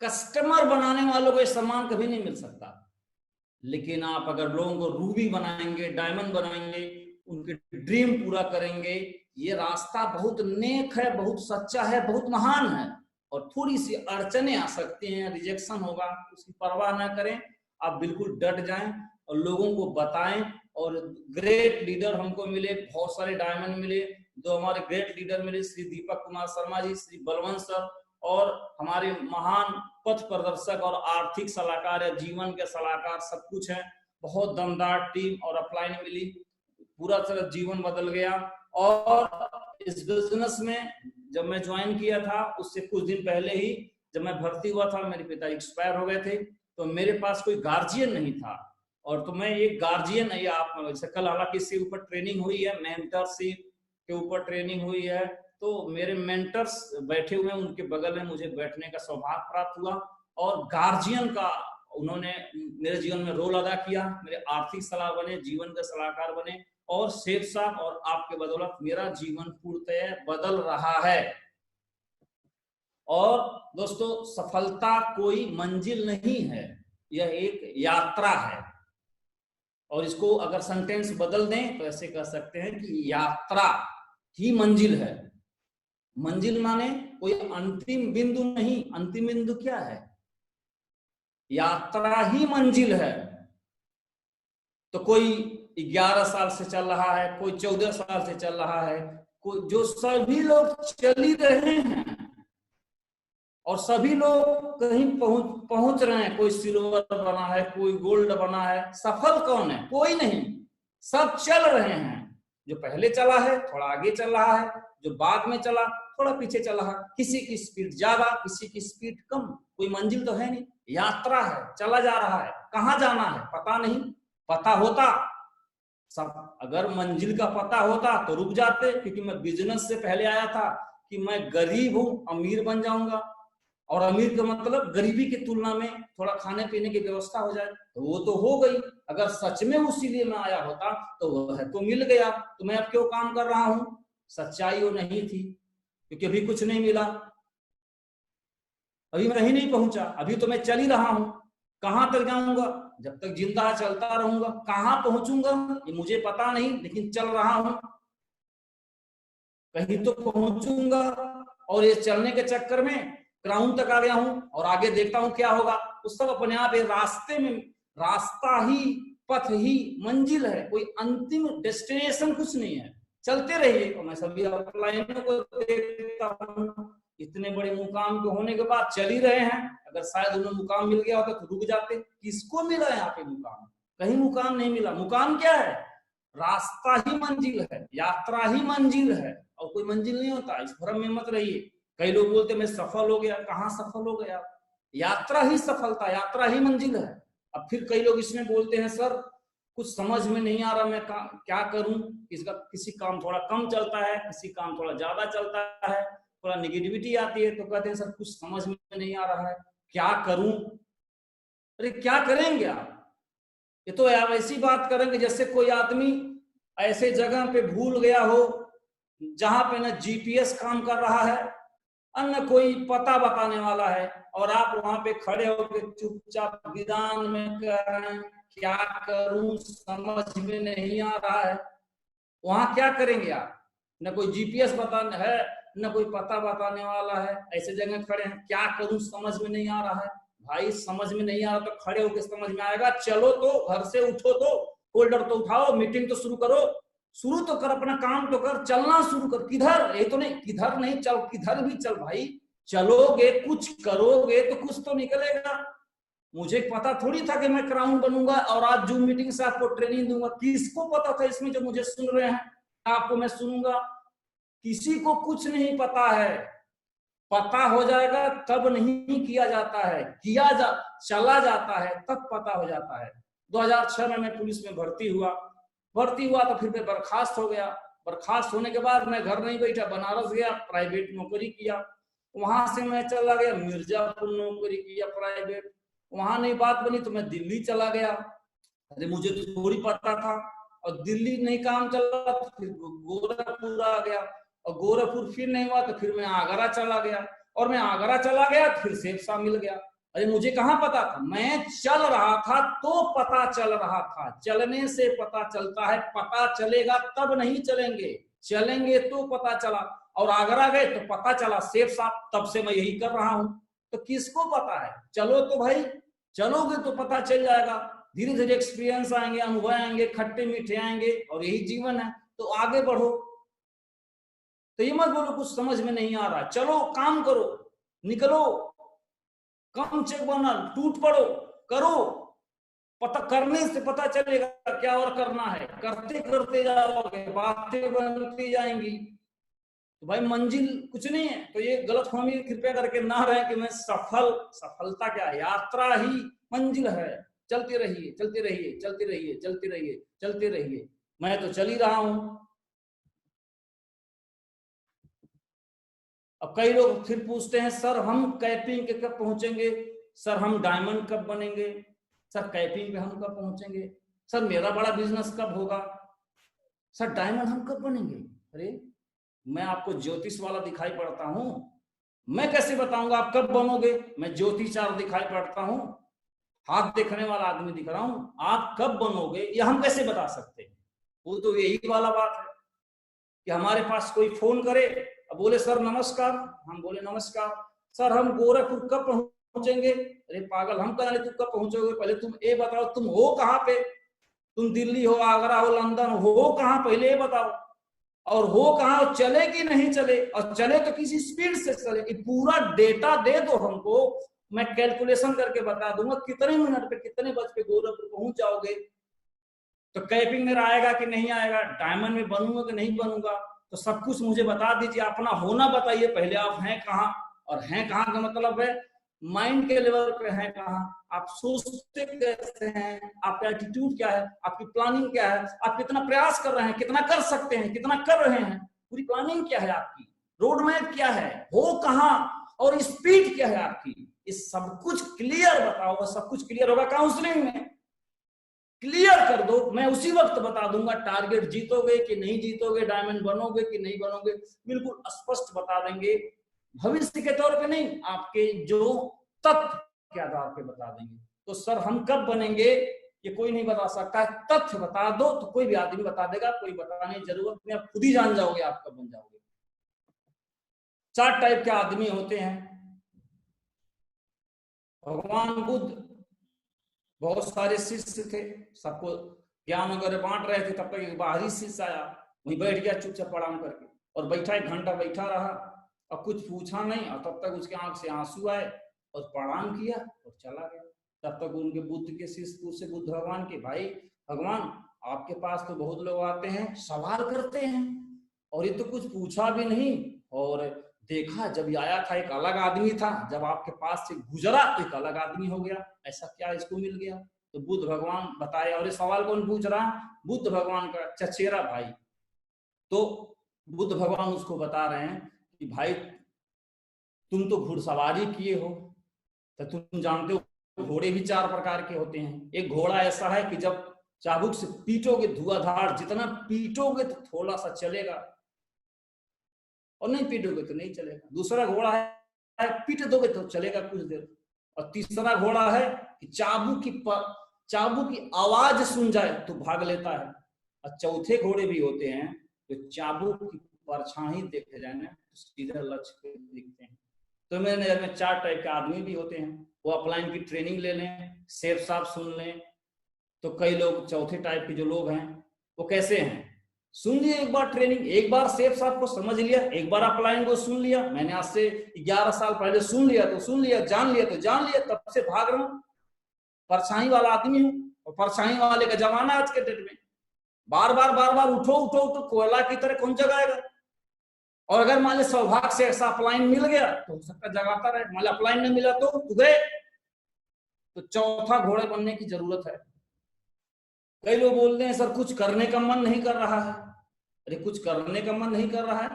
कस्टमर बनाने वालों को सम्मान कभी नहीं मिल सकता, लेकिन आप अगर लोगों को रूबी बनाएंगे, डायमंड बनाएंगे, उनके ड्रीम पूरा करेंगे, ये रास्ता बहुत नेक है, बहुत सच्चा है, बहुत महान है। और थोड़ी सी अड़चने आ सकती हैं, रिजेक्शन होगा, उसकी परवाह ना करें, आप बिल्कुल डट जाएं और लोगों को बताएं। और ग्रेट लीडर हमको मिले, बहुत सारे डायमंड मिले, दो हमारे ग्रेट लीडर मिले, श्री दीपक कुमार शर्मा जी, श्री बलवंत सर, और हमारे महान पथ प्रदर्शक और आर्थिक सलाहकार या जीवन के सलाहकार सब कुछ है। बहुत दमदार टीम और अपलाइन मिली, पूरा तरह जीवन बदल गया। और इस बिजनेस में जब मैं ज्वाइन किया था उससे कुछ दिन पहले ही जब मैं भर्ती हुआ था, मेरे पिता एक्सपायर हो गए थे, तो मेरे पास कोई गार्जियन नहीं था, और तो मैं एक गार्जियन नहीं, आप कल हालांकि इसके ऊपर ट्रेनिंग हुई है, मेंटरशिप के ऊपर ट्रेनिंग हुई है, तो मेरे मेंटर्स बैठे हुए हैं, उनके बगल में मुझे बैठने का सौभाग्य प्राप्त हुआ, और गार्जियन का उन्होंने मेरे जीवन में रोल अदा किया, मेरे आर्थिक सलाह बने, जीवन के सलाहकार बने, और शेख साहब और आपके बदौलत मेरा जीवन पूर्णतः बदल रहा है। और दोस्तों, सफलता कोई मंजिल नहीं है, यह एक यात्रा है। और इसको अगर सेंटेंस बदल दें तो ऐसे कह सकते हैं कि यात्रा ही मंजिल है। मंजिल माने कोई अंतिम बिंदु नहीं, अंतिम बिंदु क्या है? यात्रा ही मंजिल है। तो कोई 11 साल से चल रहा है, कोई 14 साल से चल रहा है, कोई, जो सभी लोग चल ही रहे हैं और सभी लोग कहीं पहुंच रहे हैं। कोई सिल्वर बना है, कोई गोल्ड बना है। सफल कौन है? कोई नहीं, सब चल रहे हैं। जो पहले चला है थोड़ा आगे चल रहा है, जो बाद में चला थोड़ा पीछे चल रहा है। किसी की स्पीड ज्यादा, किसी की स्पीड कम, कोई मंजिल तो है नहीं, यात्रा है, चला जा रहा है। कहाँ जाना है पता नहीं, पता होता सब, अगर मंजिल का पता होता तो रुक जाते। क्योंकि मैं बिजनेस से पहले आया था कि मैं गरीब हूं, अमीर बन जाऊंगा, और अमीर का मतलब गरीबी की तुलना में थोड़ा खाने पीने की व्यवस्था हो जाए, तो वो तो हो गई। अगर सच में उसी लिए मैं आया होता तो वह तो मिल गया, तो मैं अब क्यों काम कर रहा हूं? सच्चाई वो नहीं थी, क्योंकि अभी कुछ नहीं मिला, अभी मैं कहीं नहीं पहुंचा, अभी तो मैं चल ही रहा हूं। कहां तक जाऊंगा? जब तक जिंदा चलता रहूंगा। कहां पहुंचूंगा ये मुझे पता नहीं, लेकिन चल रहा हूं, कहीं तो पहुंचूंगा। और ये चलने के चक्कर में ग्राउंड तक आ गया हूं, और आगे देखता हूं क्या होगा। उस सब अपने आप रास्ते में, रास्ता ही, पथ ही मंजिल है, कोई अंतिम डेस्टिनेशन कुछ नहीं है। चलते रहिए। और मैं सभी अपलाइनों को देखता हूं, इतने बड़े मुकाम के होने के बाद चल ही रहे हैं। अगर शायद उन्हें मुकाम मिल गया होता तो रुक जाते। किसको मिला यहाँ पे मुकाम? कहीं मुकाम नहीं मिला। मुकाम क्या है? रास्ता ही मंजिल है, यात्रा ही मंजिल है, और कोई मंजिल नहीं होता। इस भ्रम में मत रहिए। कई लोग बोलते मैं सफल हो गया, कहाँ सफल हो गया? यात्रा ही सफलता, यात्रा ही मंजिल है। अब फिर कई लोग इसमें बोलते हैं सर कुछ समझ में नहीं आ रहा, मैं क्या करूं? इसका किसी काम थोड़ा कम चलता है, किसी काम थोड़ा ज्यादा चलता है, थोड़ा निगेटिविटी आती है, तो कहते हैं सर कुछ समझ में नहीं आ रहा है, क्या करूं? अरे क्या करेंगे आप? ये तो आप ऐसी बात करेंगे जैसे कोई आदमी ऐसे जगह पे भूल गया हो जहां पे न जीपीएस काम कर रहा है, अन्य कोई पता बताने वाला है, और आप वहां पे खड़े होकर चुपचाप विधान में कह रहे हैं क्या करूं, समझ में नहीं आ रहा है। वहां क्या करेंगे आप? न कोई जीपीएस बताने है, न कोई पता बताने वाला है, ऐसे जगह खड़े हैं, क्या करूं समझ में नहीं आ रहा है। भाई समझ में नहीं आ रहा तो खड़े होकर समझ में आएगा। चलो तो, घर से उठो तो, फोल्डर तो उठाओ, मीटिंग तो शुरू करो, शुरू तो कर, अपना काम तो कर, चलना शुरू कर। किधर? ये तो नहीं किधर नहीं चल, किधर भी चल भाई। चलोगे, कुछ करोगे तो कुछ तो निकलेगा। मुझे पता थोड़ी था कि मैं क्राउन बनूंगा और आज जूम मीटिंग से आपको ट्रेनिंग दूंगा। किसको पता था इसमें जो मुझे सुन रहे हैं आपको मैं सुनूंगा? किसी को कुछ नहीं पता है। पता हो जाएगा तब नहीं किया जाता है, चला जाता है तब पता हो जाता है। 2006 में मैं पुलिस में भर्ती हुआ तो फिर मैं बर्खास्त हो गया। बर्खास्त होने के बाद मैं घर नहीं बैठा, बनारस गया, प्राइवेट नौकरी किया। वहां से मैं चला गया मिर्जापुर, नौकरी किया प्राइवेट। वहां नहीं बात बनी तो मैं दिल्ली चला गया। अरे मुझे तो थोड़ी पता था। और दिल्ली नहीं काम चला तो फिर गोरखपुर आ गया, और गोरखपुर फिर नहीं हुआ तो फिर मैं आगरा चला गया, और मैं आगरा चला गया फिर सेप्सा मिल गया। अरे मुझे कहाँ पता था? मैं चल रहा था तो पता चल रहा था। चलने से पता चलता है, पता चलेगा तब नहीं चलेंगे, चलेंगे तो पता चला। और आगरा गए तो पता चला सेप्सा, तब से मैं यही कर रहा हूं। तो किसको पता है? चलो तो भाई, चलोगे तो पता चल जाएगा। धीरे धीरे एक्सपीरियंस आएंगे, अनुभव आएंगे, खट्टे मीठे आएंगे, और यही जीवन है। तो आगे बढ़ो। तो ये मत बोलो कुछ समझ में नहीं आ रहा, चलो काम करो, निकलो, कम चेक बना, टूट पड़ो, करो। पता करने से पता चलेगा क्या और करना है। करते करते जाओगे, बातें बनती जाएंगी। तो भाई मंजिल कुछ नहीं है। तो ये गलतफहमी कृपया करके ना रहे कि मैं सफलता क्या है? यात्रा ही मंजिल है। चलते रहिए, चलते रहिए, चलते रहिए, चलते रहिए, चलते रहिए। मैं तो चल ही रहा हूं। अब कई लोग फिर पूछते हैं सर हम कैपिंग के कब पहुंचेंगे, सर हम डायमंड कब बनेंगे, सर कैपिंग पे हम कब पहुंचेंगे, सर मेरा बड़ा बिजनेस कब होगा, सर डायमंड हम कब बनेंगे। अरे मैं आपको ज्योतिष वाला दिखाई पड़ता हूं, मैं कैसे बताऊंगा आप कब बनोगे, मैं ज्योतिषार दिखाई पड़ता हूं, हाथ देखने वाला आदमी दिख रहा हूं, आप कब बनोगे ये हम कैसे बता सकते हैं। वो तो यही वाला बात है कि हमारे पास कोई फोन करे, अब बोले सर नमस्कार, हम बोले नमस्कार, सर हम गोरखपुर कब पहुंचेंगे। अरे पागल, हम कह रहे तुम कब पहुंचोगे, पहले तुम ये बताओ तुम हो कहाँ पे, तुम दिल्ली हो, आगरा हो, लंदन हो कहाँ, पहले ये बताओ, और हो कहाँ, चले कि नहीं चले, और चले तो किसी स्पीड से चले, कि पूरा डेटा दे दो हमको, मैं कैलकुलेशन करके बता दूंगा कितने मिनट पे कितने बज पे गोरखपुर पहुंच जाओगे। तो कैपिंग मेरा आएगा कि नहीं आएगा, डायमंड में बनूंगा कि नहीं बनूंगा, तो सब कुछ मुझे बता दीजिए, अपना होना बताइए पहले, आप हैं कहाँ, और हैं कहाँ का मतलब है माइंड के लेवल पे हैं कहाँ, आप सोचते कैसे हैं, आपका एटीट्यूड क्या है, आपकी प्लानिंग क्या है, आप कितना प्रयास कर रहे हैं, कितना कर सकते हैं, कितना कर रहे हैं, पूरी प्लानिंग क्या है आपकी, रोड मैप क्या है, हो कहाँ, और स्पीड क्या है आपकी, इस सब कुछ क्लियर बताओ, सब कुछ क्लियर होगा काउंसलिंग में, क्लियर कर दो, मैं उसी वक्त बता दूंगा टारगेट जीतोगे कि नहीं जीतोगे, डायमंड बनोगे कि नहीं बनोगे, बिल्कुल स्पष्ट बता देंगे, भविष्य के तौर पे नहीं, आपके जो तथ्य के आधार पे बता देंगे। तो सर हम कब बनेंगे ये कोई नहीं बता सकता है, तथ्य बता दो तो कोई भी आदमी बता देगा, कोई बताने की जरूरत नहीं, आप खुद ही जान जाओगे आप कब बन जाओगे। 4 टाइप के आदमी होते हैं। भगवान बुद्ध बहुत सारे शिष्य थे, सबको ज्ञान वगैरह बांट रहे थे, तब तक एक बाहरी शिष्य आया, वहीं बैठ गया चुपचाप प्रणाम करके, और बैठा 1 घंटा बैठा रहा, और कुछ पूछा नहीं, और तब तक उसके आंख से आंसू आए, और प्रणाम किया और चला गया। तब तक उनके बुद्ध के शिष्य पूछे बुद्ध भगवान के, भाई भगवान आपके पास तो बहुत लोग आते हैं सवाल करते हैं, और ये तो कुछ पूछा भी नहीं, और देखा जब ये आया था एक अलग आदमी था, जब आपके पास से गुजरा तो एक अलग आदमी हो गया, ऐसा क्या इसको मिल गया। तो बुद्ध भगवान बताए, और ये सवाल कौन पूछ रहा, बुद्ध भगवान का चचेरा भाई। तो बुद्ध भगवान उसको बता रहे हैं कि भाई तुम तो घुड़सवारी किए हो, तो तुम जानते हो घोड़े भी 4 प्रकार के होते हैं। एक घोड़ा ऐसा है कि जब चाबुक से पीटोगे धुआंधार, जितना पीटोगे तो थोड़ा सा चलेगा, और नहीं पीटोगे तो नहीं चलेगा। दूसरा घोड़ा है पीट दोगे तो चलेगा कुछ देर, और तीसरा घोड़ा है कि चाबुक की आवाज सुन जाए तो भाग लेता है, और चौथे घोड़े भी होते हैं जो चाबुक की परछाई देखे जाए ना तो सीधे लक्ष्य पे दिखते हैं। तो मेरे नजर में 4 टाइप के आदमी भी होते हैं, वो अपलाइन की ट्रेनिंग ले लें, सेफ साफ सुन लें। तो कई लोग चौथे टाइप के जो लोग हैं वो कैसे हैं, सुन लिए एक बार ट्रेनिंग, एक बार सेफ साहब को समझ लिया, एक बार अपलाइन को सुन लिया, मैंने आज से 11 साल पहले सुन लिया तो सुन लिया, जान लिया तो जान लिया, तब से भाग रहा हूं, परछाई वाला आदमी हूं, और परछाई वाले का जमाना आज के डेट में, बार बार उठो उठो उठो, कोयला की तरह कौन जगाएगा। और अगर मान ली सौभाग्य से ऐसा अपलाइन मिल गया तो हो सकता जगाता रहे, मान ली अपलाइन नहीं मिला तो गए, तो चौथा घोड़े बनने की जरूरत है। कई लोग बोलते हैं सर कुछ करने का मन नहीं कर रहा है। अरे कुछ करने का मन नहीं कर रहा है,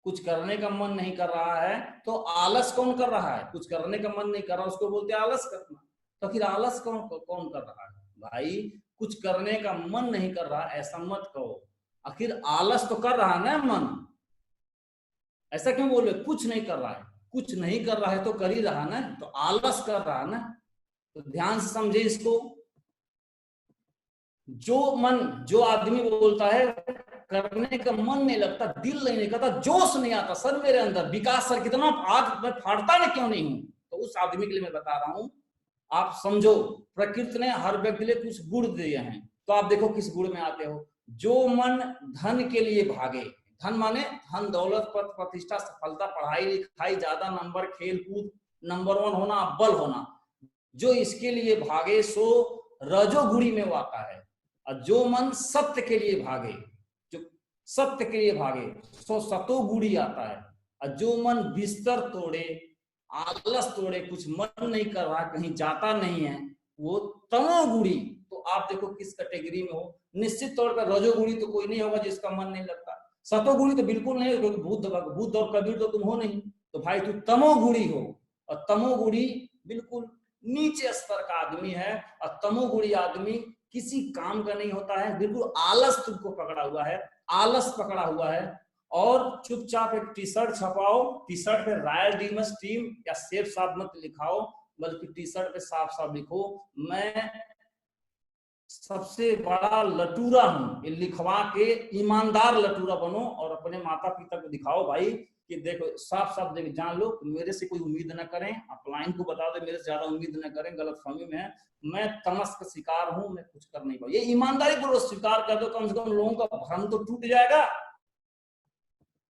कुछ करने का मन नहीं कर रहा है तो आलस कौन कर रहा है, कुछ करने का मन नहीं कर रहा उसको बोलते हैं आलस करना। तो फिर आलस कौन कर रहा है, भाई कुछ करने का मन नहीं कर रहा ऐसा मत कहो, आखिर आलस तो कर रहा है ना मन, ऐसा क्यों बोल रहे कुछ नहीं कर रहा है, कुछ नहीं कर रहा है तो कर ही रहा ना, तो आलस कर रहा ना। तो ध्यान से समझे इसको, जो आदमी बोलता है करने का मन नहीं लगता, दिल नहीं करता, जोश नहीं आता सर मेरे अंदर, विकास सर कितना आज मैं फाड़ता ना क्यों नहीं हूं, तो उस आदमी के लिए मैं बता रहा हूं, आप समझो प्रकृति ने हर व्यक्ति के लिए कुछ गुण दिए हैं, तो आप देखो किस गुण में आते हो। जो मन धन के लिए भागे, धन माने धन दौलत पद प्रतिष्ठा सफलता पढ़ाई लिखाई ज्यादा नंबर खेल कूद नंबर 1 होना बल होना, जो इसके लिए भागे सो रजोगुणी में वो आता है। और जो मन सत्य के लिए भागे, जो सत्य के लिए भागे सो सतोगुणी आता है। और जो मन बिस्तर तोड़े आलस तोड़े कुछ मन नहीं कर रहा कहीं जाता नहीं है वो तमोगुणी। तो आप देखो किस कैटेगरी में हो, निश्चित तौर पर रजोगुणी तो कोई नहीं होगा जिसका मन नहीं लगता, सतोगुणी तो बिल्कुल नहीं, क्योंकि बुद्ध और कबीर तो तुम हो नहीं, तो भाई तू तमोगुणी हो। और तमोगुणी बिल्कुल नीचे स्तर का आदमी है, और तमोगुणी आदमी किसी काम का नहीं होता है, बिल्कुल आलस तुमको पकड़ा हुआ है, आलस पकड़ा हुआ है। और चुपचाप एक टी शर्ट छपाओ, टी शर्ट पे रॉयल डीमस टीम या सेफ साफ मत लिखाओ, बल्कि टी शर्ट पे साफ साफ लिखो मैं सबसे बड़ा लटूरा हूं, ये लिखवा के ईमानदार लटूरा बनो और अपने माता पिता को दिखाओ भाई कि देखो, साफ साफ देखो, जान लो मेरे से कोई उम्मीद न करें, अपलाइन को बता दो मेरे से ज्यादा उम्मीद न करें, गलतफहमी में है, मैं तमस का शिकार हूं, मैं कुछ कर नहीं पाऊँ, ये ईमानदारी पूर्वक स्वीकार कर दो, कम से कम लोगों का भ्रम तो टूट जाएगा।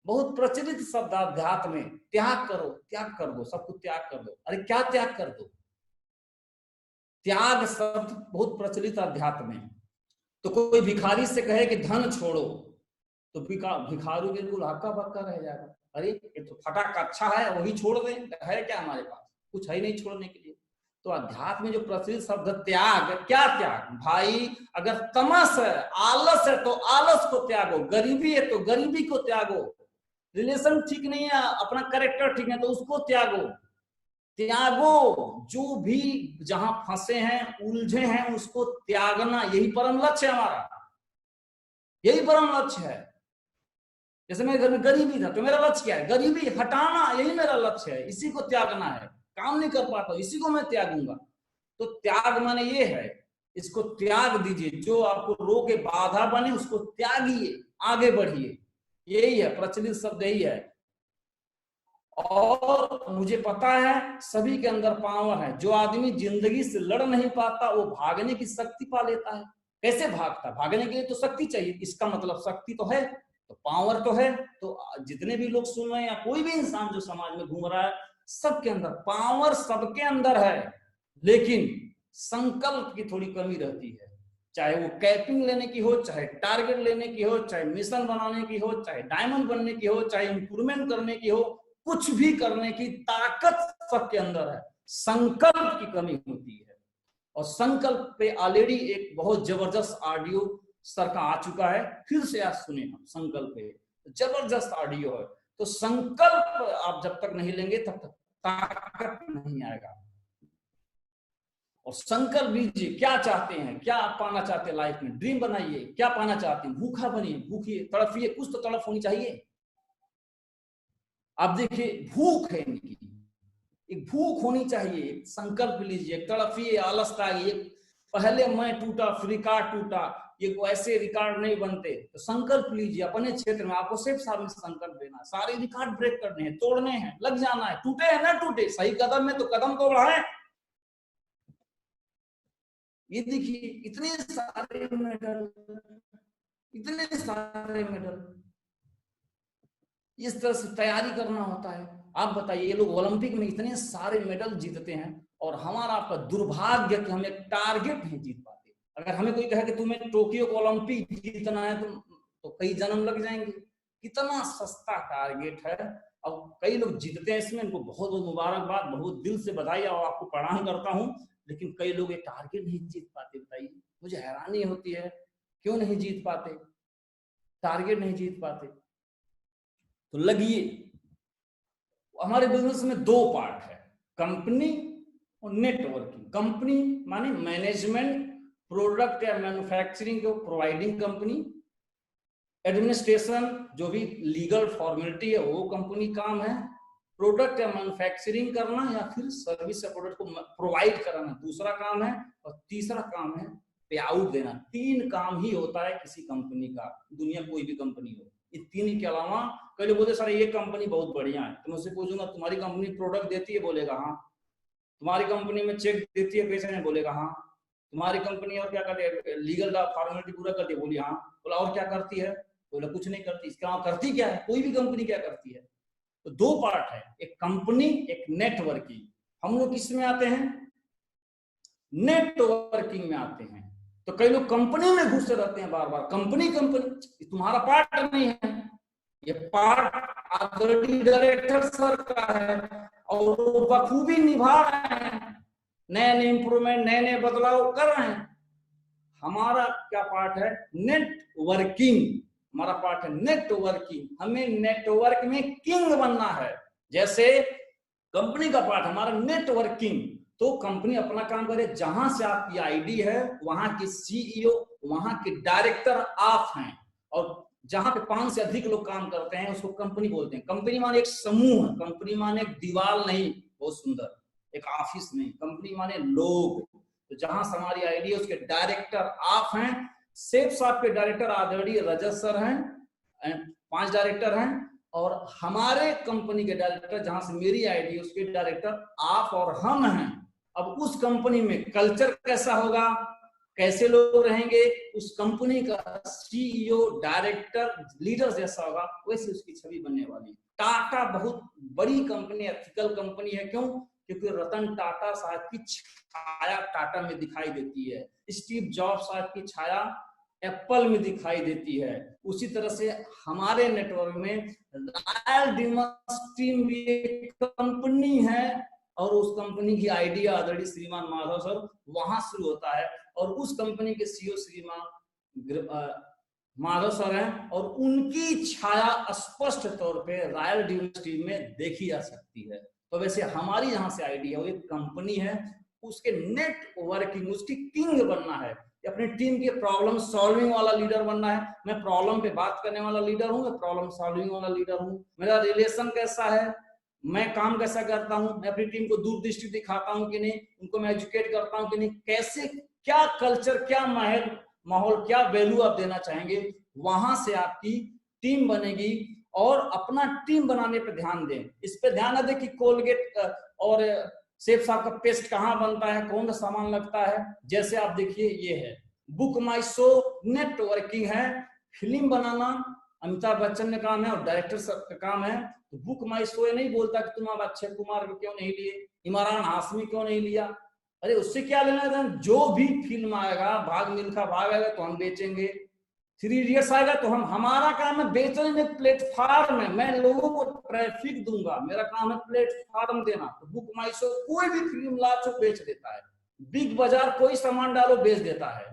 बहुत प्रचलित शब्द अध्यात्म में, त्याग करो, त्याग कर दो, सब कुछ त्याग कर दो। अरे क्या त्याग कर दो? त्याग शब्द बहुत प्रचलित अध्यात्म में। तो कोई भिखारी से कहे कि धन छोड़ो, तो भिखारी बिल्कुल हक्का बक्का रह जाएगा, अरे ये तो फटाक अच्छा है, वही छोड़ दें, है क्या हमारे पास? कुछ है नहीं छोड़ने के लिए। तो अध्यात्म में जो प्रचलित शब्द त्याग, क्या त्याग भाई? अगर तमस है, आलस है, तो आलस को त्यागो, गरीबी है तो गरीबी को त्यागो, रिलेशन ठीक नहीं है, अपना कैरेक्टर ठीक है तो उसको त्यागो, त्यागो, जो भी जहां फंसे हैं, उलझे हैं, उसको त्यागना, यही परम लक्ष्य है हमारा, यही परम लक्ष्य है। जैसे मेरे घर में गरीबी था तो मेरा लक्ष्य क्या है? गरीबी हटाना, यही मेरा लक्ष्य है, इसी को त्यागना है। काम नहीं कर पाता इसी को मैं त्यागूंगा। तो त्याग माने ये है, इसको त्याग दीजिए, जो आपको रोके बाधा बने उसको त्यागिए, आगे बढ़िए, यही है प्रचलित शब्द, यही है। और मुझे पता है सभी के अंदर पावर है, जो आदमी जिंदगी से लड़ नहीं पाता वो भागने की शक्ति पा लेता है। कैसे भागता? भागने के लिए तो शक्ति चाहिए, इसका मतलब शक्ति तो है, तो पावर तो है। तो जितने भी लोग सुन रहे हैं या कोई भी इंसान जो समाज में घूम रहा है, सबके अंदर पावर, सबके अंदर है, लेकिन संकल्प की थोड़ी कमी रहती है। चाहे वो कैपिंग लेने की हो, चाहे टारगेट लेने की हो, चाहे मिशन बनाने की हो, चाहे डायमंड बनने की हो, चाहे इंप्रूवमेंट करने की हो, कुछ भी करने की ताकत सबके अंदर है, संकल्प की कमी होती है। और संकल्प पे ऑलरेडी एक बहुत जबरदस्त ऑडियो सर का आ चुका है, फिर से आज सुने हम। संकल्प पे जबरदस्त ऑडियो है। तो संकल्प आप जब तक नहीं लेंगे तब तक ताकत नहीं आएगा। और संकल्प लीजिए, क्या चाहते हैं, क्या आप पाना चाहते हैं लाइफ में, ड्रीम बनाइए, क्या पाना चाहते हैं, भूखा बनिए, भूखिए, तड़फिए, कुछ तो तड़फ होनी चाहिए। आप देखिए भूख है इनकी, एक भूख होनी चाहिए, एक संकल्प लीजिए, तड़फिए, आलसता आइए। पहले मैं टूटा फिर रिकॉर्ड टूटा, ये ऐसे रिकॉर्ड नहीं बनते। तो संकल्प लीजिए अपने क्षेत्र में, आपको सिर्फ सामने संकल्प लेना, सारे रिकॉर्ड ब्रेक करने हैं, तोड़ने हैं, लग जाना है, टूटे है ना टूटे, सही कदम में तो कदम तो बढ़ाएं। ये देखिए इतने सारे मेडल, इतने सारे मेडल, इस तरह से तैयारी करना होता है। आप बताइए, ये लोग ओलंपिक में इतने सारे मेडल जीतते हैं और हमारा आपका दुर्भाग्य कि हम एक टारगेट नहीं जीत पाते। अगर हमें कोई कहे कि तुम्हें टोक्यो को ओलंपिक जीतना है तो कई जन्म लग जाएंगे। कितना सस्ता टारगेट है। अब कई लोग जीतते हैं इसमें, इनको बहुत बहुत मुबारकबाद, बहुत दिल से बधाई और आपको प्रणाम करता हूं। लेकिन कई लोग ये टारगेट नहीं जीत पाते। बताइए, मुझे हैरानी होती है क्यों नहीं जीत पाते, टारगेट नहीं जीत पाते। तो लगिए, हमारे बिजनेस में दो पार्ट है, कंपनी और नेटवर्किंग। कंपनी माने मैनेजमेंट, प्रोडक्ट या मैन्युफैक्चरिंग को प्रोवाइडिंग कंपनी, एडमिनिस्ट्रेशन जो भी लीगल फॉर्मेलिटी है वो कंपनी काम है, प्रोडक्ट या मैन्युफैक्चरिंग करना या फिर सर्विस या प्रोडक्ट को प्रोवाइड कराना दूसरा काम है, और तीसरा काम है पे आउट देना। तीन काम ही होता है किसी कंपनी का, दुनिया कोई भी कंपनी हो, इन तीन के अलावा कई लोग बोलते सर ये कंपनी बहुत बढ़िया है, तो मुझसे पूछूंगा तुम्हारी कंपनी प्रोडक्ट देती है, बोलेगा हाँ। तुम्हारी कंपनी में चेक देती है पैसे नहीं, बोलेगा हाँ। तुम्हारी कंपनी और क्या करती है, लीगल फॉर्मेलिटी पूरा करती है, बोली हाँ। बोला और क्या करती है, बोला कुछ नहीं करती। इसके अलावा करती क्या है, कोई भी कंपनी क्या करती है। तो दो पार्ट है, एक कंपनी एक नेटवर्किंग। हम लोग किस में आते हैं, नेटवर्किंग में आते हैं। तो कई लोग कंपनी में घुसे रहते हैं बार बार, कंपनी कंपनी, तुम्हारा पार्ट नहीं है, ये पार्ट ऑलरेडी डायरेक्टर सर का है और वो बखूबी निभा रहे हैं, नए नए इंप्रूवमेंट, नए नए बदलाव कर रहे हैं। हमारा क्या पार्ट है, नेटवर्किंग। हमारा पार्ट है नेटवर्किंग। हमें नेटवर्क में किंग बनना है। जैसे कंपनी का पार्ट हमारा नेटवर्किंग, तो कंपनी अपना काम करे। जहां से आपकी आईडी है वहां के सीईओ, वहां के डायरेक्टर आप हैं, और जहां पे 5 से अधिक लोग काम करते हैं उसको कंपनी बोलते हैं। कंपनी माने एक समूह, कंपनी माने एक दीवार नहीं, बहुत सुंदर, एक ऑफिस नहीं, कंपनी माने लोग। तो जहां से हमारी आईडी है उसके डायरेक्टर आप हैं। सेफ्स आपके डायरेक्टर ऑलरेडी रजत सर हैं, 5 डायरेक्टर हैं, और हमारे कंपनी के डायरेक्टर जहां से मेरी आईडी है उसके डायरेक्टर आप और हम हैं। अब उस कंपनी में कल्चर कैसा होगा, कैसे लोग रहेंगे, उस कंपनी का सीईओ डायरेक्टर लीडर जैसा होगा, वैसे उसकी छवि बनने वाली। टाटा बहुत बड़ी कंपनी, एथिकल कंपनी है। क्यों? क्योंकि रतन टाटा साहब की छाया टाटा में दिखाई देती है, स्टीव जॉब्स साहब की छाया एप्पल में दिखाई देती है। उसी तरह से हमारे नेटवर्क में रॉयल डिमंस टीम भी एक कंपनी है, और उस कंपनी की आइडिया ऑलरेडी श्रीमान माधव सर वहां शुरू होता है, और उस कंपनी के सीईओ श्रीमान माधव सर हैं, और उनकी छाया स्पष्ट तौर पे रॉयल डिमंस टीम में देखी जा सकती है। तो वैसे हमारी जहां से आइडिया वो एक कंपनी है, उसके नेटवर्किंग, उसकी किंग बनना है, अपनी टीम के प्रॉब्लम सॉल्विंग वाला लीडर बनना है। मैं प्रॉब्लम पे बात करने वाला लीडर हूँ, मैं प्रॉब्लम सॉल्विंग वाला लीडर हूँ। मेरा रिलेशन कैसा है, मैं काम कैसा करता हूँ, मैं अपनी टीम को दूरदृष्टि दिखाता हूँ कि नहीं, उनको मैं एजुकेट करता हूँ कि नहीं, कैसे, क्या कल्चर, क्या माहौल, क्या वैल्यू आप देना चाहेंगे, वहां से आपकी टीम बनेगी। और अपना टीम बनाने पे ध्यान दें, इस पे ध्यान न दें कि कोलगेट और सेफ साहब का पेस्ट कहाँ बनता है, कौन सा सामान लगता है। जैसे आप देखिए ये है बुक माई शो, नेटवर्किंग है, फिल्म बनाना अमिताभ बच्चन ने काम है और डायरेक्टर का काम है। तो बुक माई शो ये नहीं बोलता कि तुम अब अक्षय कुमार को क्यों नहीं लिए, इमरान हाशमी क्यों नहीं लिया। अरे उससे क्या लेना है, जो भी फिल्म आएगा, भाग मिल्खा भाग आएगा तो हम बेचेंगे, 3 इडियट्स आएगा तो हमारा काम है बेचने में, प्लेटफॉर्म है, मैं लोगों को ट्रैफिक दूंगा, मेरा काम है प्लेटफॉर्म देना। तो बुक माई शो कोई भी फिल्म लाओ बेच देता है, बिग बाजार कोई सामान डालो बेच देता है,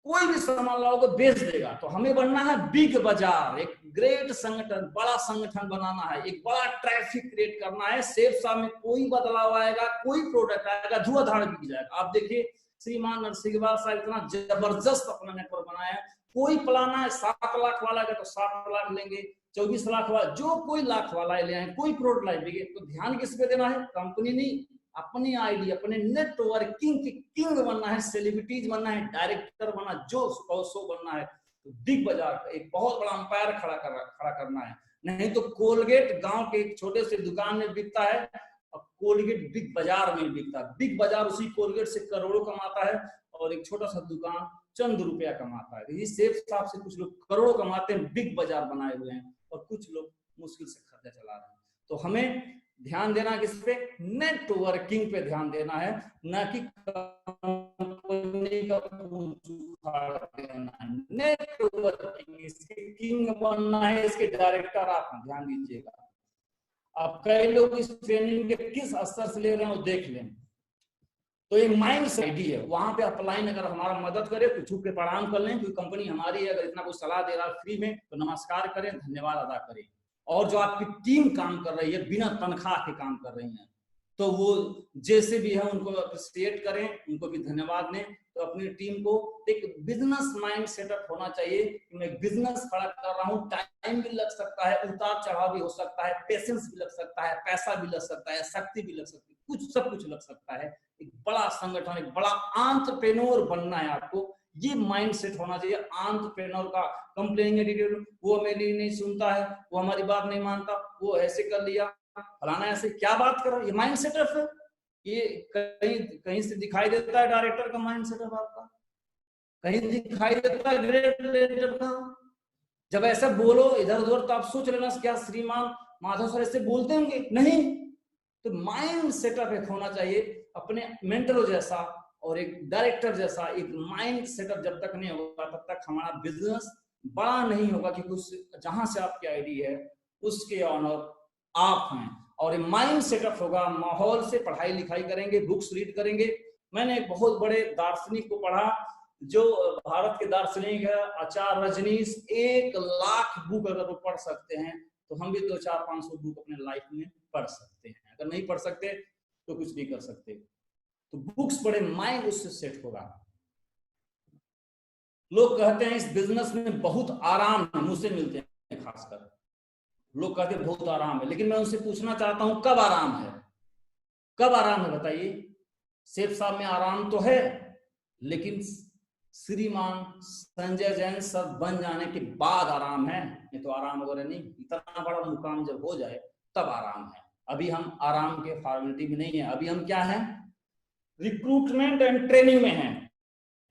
कोई भी सामान लाओ को बेच देगा। तो हमें बनना है बिग बाजार, एक ग्रेट संगठन, बड़ा संगठन बनाना है, एक बड़ा ट्रैफिक क्रिएट करना है। सेफ साहब में कोई बदलाव आएगा, कोई प्रोडक्ट आएगा धुआंधार बिक जाएगा। आप देखिए श्रीमान नरसिंहवाल साहब इतना जबरदस्त अपना नेटवर्क बनाया है, कोई प्लान है 7 लाख वाला का तो 7 लाख लेंगे, 24 लाख वाला, जो कोई लाख वाला ले आए, कोई प्रोडक्ट लाएंगे। तो ध्यान किस पे देना है, कंपनी नहीं, अपनी आईडी, अपने नेटवर्किंग की किंग बनना है, सेलिब्रिटीज बनना है, डायरेक्टर बनना, जो सो बनना है। तो बिग बाजार का एक बहुत बड़ा अंपायर खड़ा करना है। नहीं तो कोलगेट गांव के एक छोटे से दुकान में बिकता है, अब कोलगेट बिग बाजार में बिकता है। बिग बाजार उसी कोलगेट से करोड़ों कमाता है, और एक छोटा सा दुकान चंद रुपया कमाता है। इस सेफ साहब से कुछ लोग करोड़ों कमाते हैं, बिग बाजार बनाए हुए हैं, और कुछ लोग मुश्किल से खर्चा चला रहे हैं। तो हमें ध्यान देना किस पे, नेटवर्किंग पे ध्यान देना है, ना कि कंपनी का नेटवर्किंग, इसके किंग बनना है, इसके डायरेक्टर आप ध्यान दीजिएगा। अब कई लोग इस ट्रेनिंग के किस स्तर से ले रहे हैं वो देख लें। तो ये माइंड से आईडी है, वहां पे अपलाइन अगर हमारा मदद करे तो छुप के प्रणाम कर लें, क्योंकि कंपनी हमारी है, अगर इतना कुछ सलाह दे रहा है फ्री में तो नमस्कार करें, धन्यवाद अदा करें। और जो आपकी टीम काम कर रही है, बिना तनख्वाह के काम कर रही है, तो वो जैसे भी है उनको अप्रिशिएट करें, उनको भी धन्यवाद दें। तो अपनी टीम को एक बिजनेस माइंड सेटअप होना चाहिए कि मैं बिजनेस खड़ा कर रहा हूँ, टाइम भी लग सकता है, उतार चढ़ाव भी हो सकता है, पेशेंस भी लग सकता है, पैसा भी लग सकता है, शक्ति भी लग सकती है, कुछ सब कुछ लग सकता है। एक बड़ा संगठन, एक बड़ा एंटरप्रेन्योर बनना है आपको, ये माइंड सेट होना चाहिए एंटरप्रेन्योर का। कंप्लेनिंग एटीट्यूड, वो मेरी नहीं सुनता है, वो हमारी बात नहीं मानता, वो ऐसे कर लिया, फलाना ऐसे, क्या बात कर रहा है, ये माइंड सेटअप है। ये कहीं से दिखाई देता है डायरेक्टर का माइंड सेटअप आपका, कहीं दिखाई देता है ग्रेट लीडर का। जब ऐसा बोलो इधर उधर तो आप सोच लेना क्या श्रीमान माधव सर ऐसे बोलते होंगे, नहीं। तो माइंड सेटअप एक होना चाहिए अपने मेंटर जैसा और एक डायरेक्टर जैसा। एक माइंड सेटअप जब तक नहीं होगा तब तक हमारा बिजनेस बड़ा नहीं होगा, कि कुछ जहां से आपकी आईडी है उसके ऑनर आप हैं। और माइंड सेटअप होगा, माहौल से पढ़ाई लिखाई करेंगे, बुक्स रीड करेंगे। मैंने एक बहुत बड़े दार्शनिक को पढ़ा, जो भारत के दार्शनिक है आचार्य रजनीश। 1 लाख बुक अगर वो पढ़ सकते हैं तो हम भी 200-400-500 बुक अपने लाइफ में पढ़ सकते हैं। अगर नहीं पढ़ सकते तो कुछ नहीं कर सकते। तो बुक्स पढ़े, माइंड उससे सेट होगा। लोग कहते हैं इस बिजनेस में बहुत आराम है, मुझसे मिलते हैं खासकर लोग कहते हैं बहुत आराम है, लेकिन मैं उनसे पूछना चाहता हूं कब आराम है, कब आराम है बताइए। सेठ साहब में आराम तो है, लेकिन श्रीमान संजय जैन सर बन जाने के बाद आराम है, नहीं तो आराम वगैरह नहीं। इतना बड़ा मुकाम जब हो जाए तब आराम है। अभी हम आराम के फॉर्मेलिटी में नहीं है, अभी हम क्या है, रिक्रूटमेंट एंड ट्रेनिंग में हैं।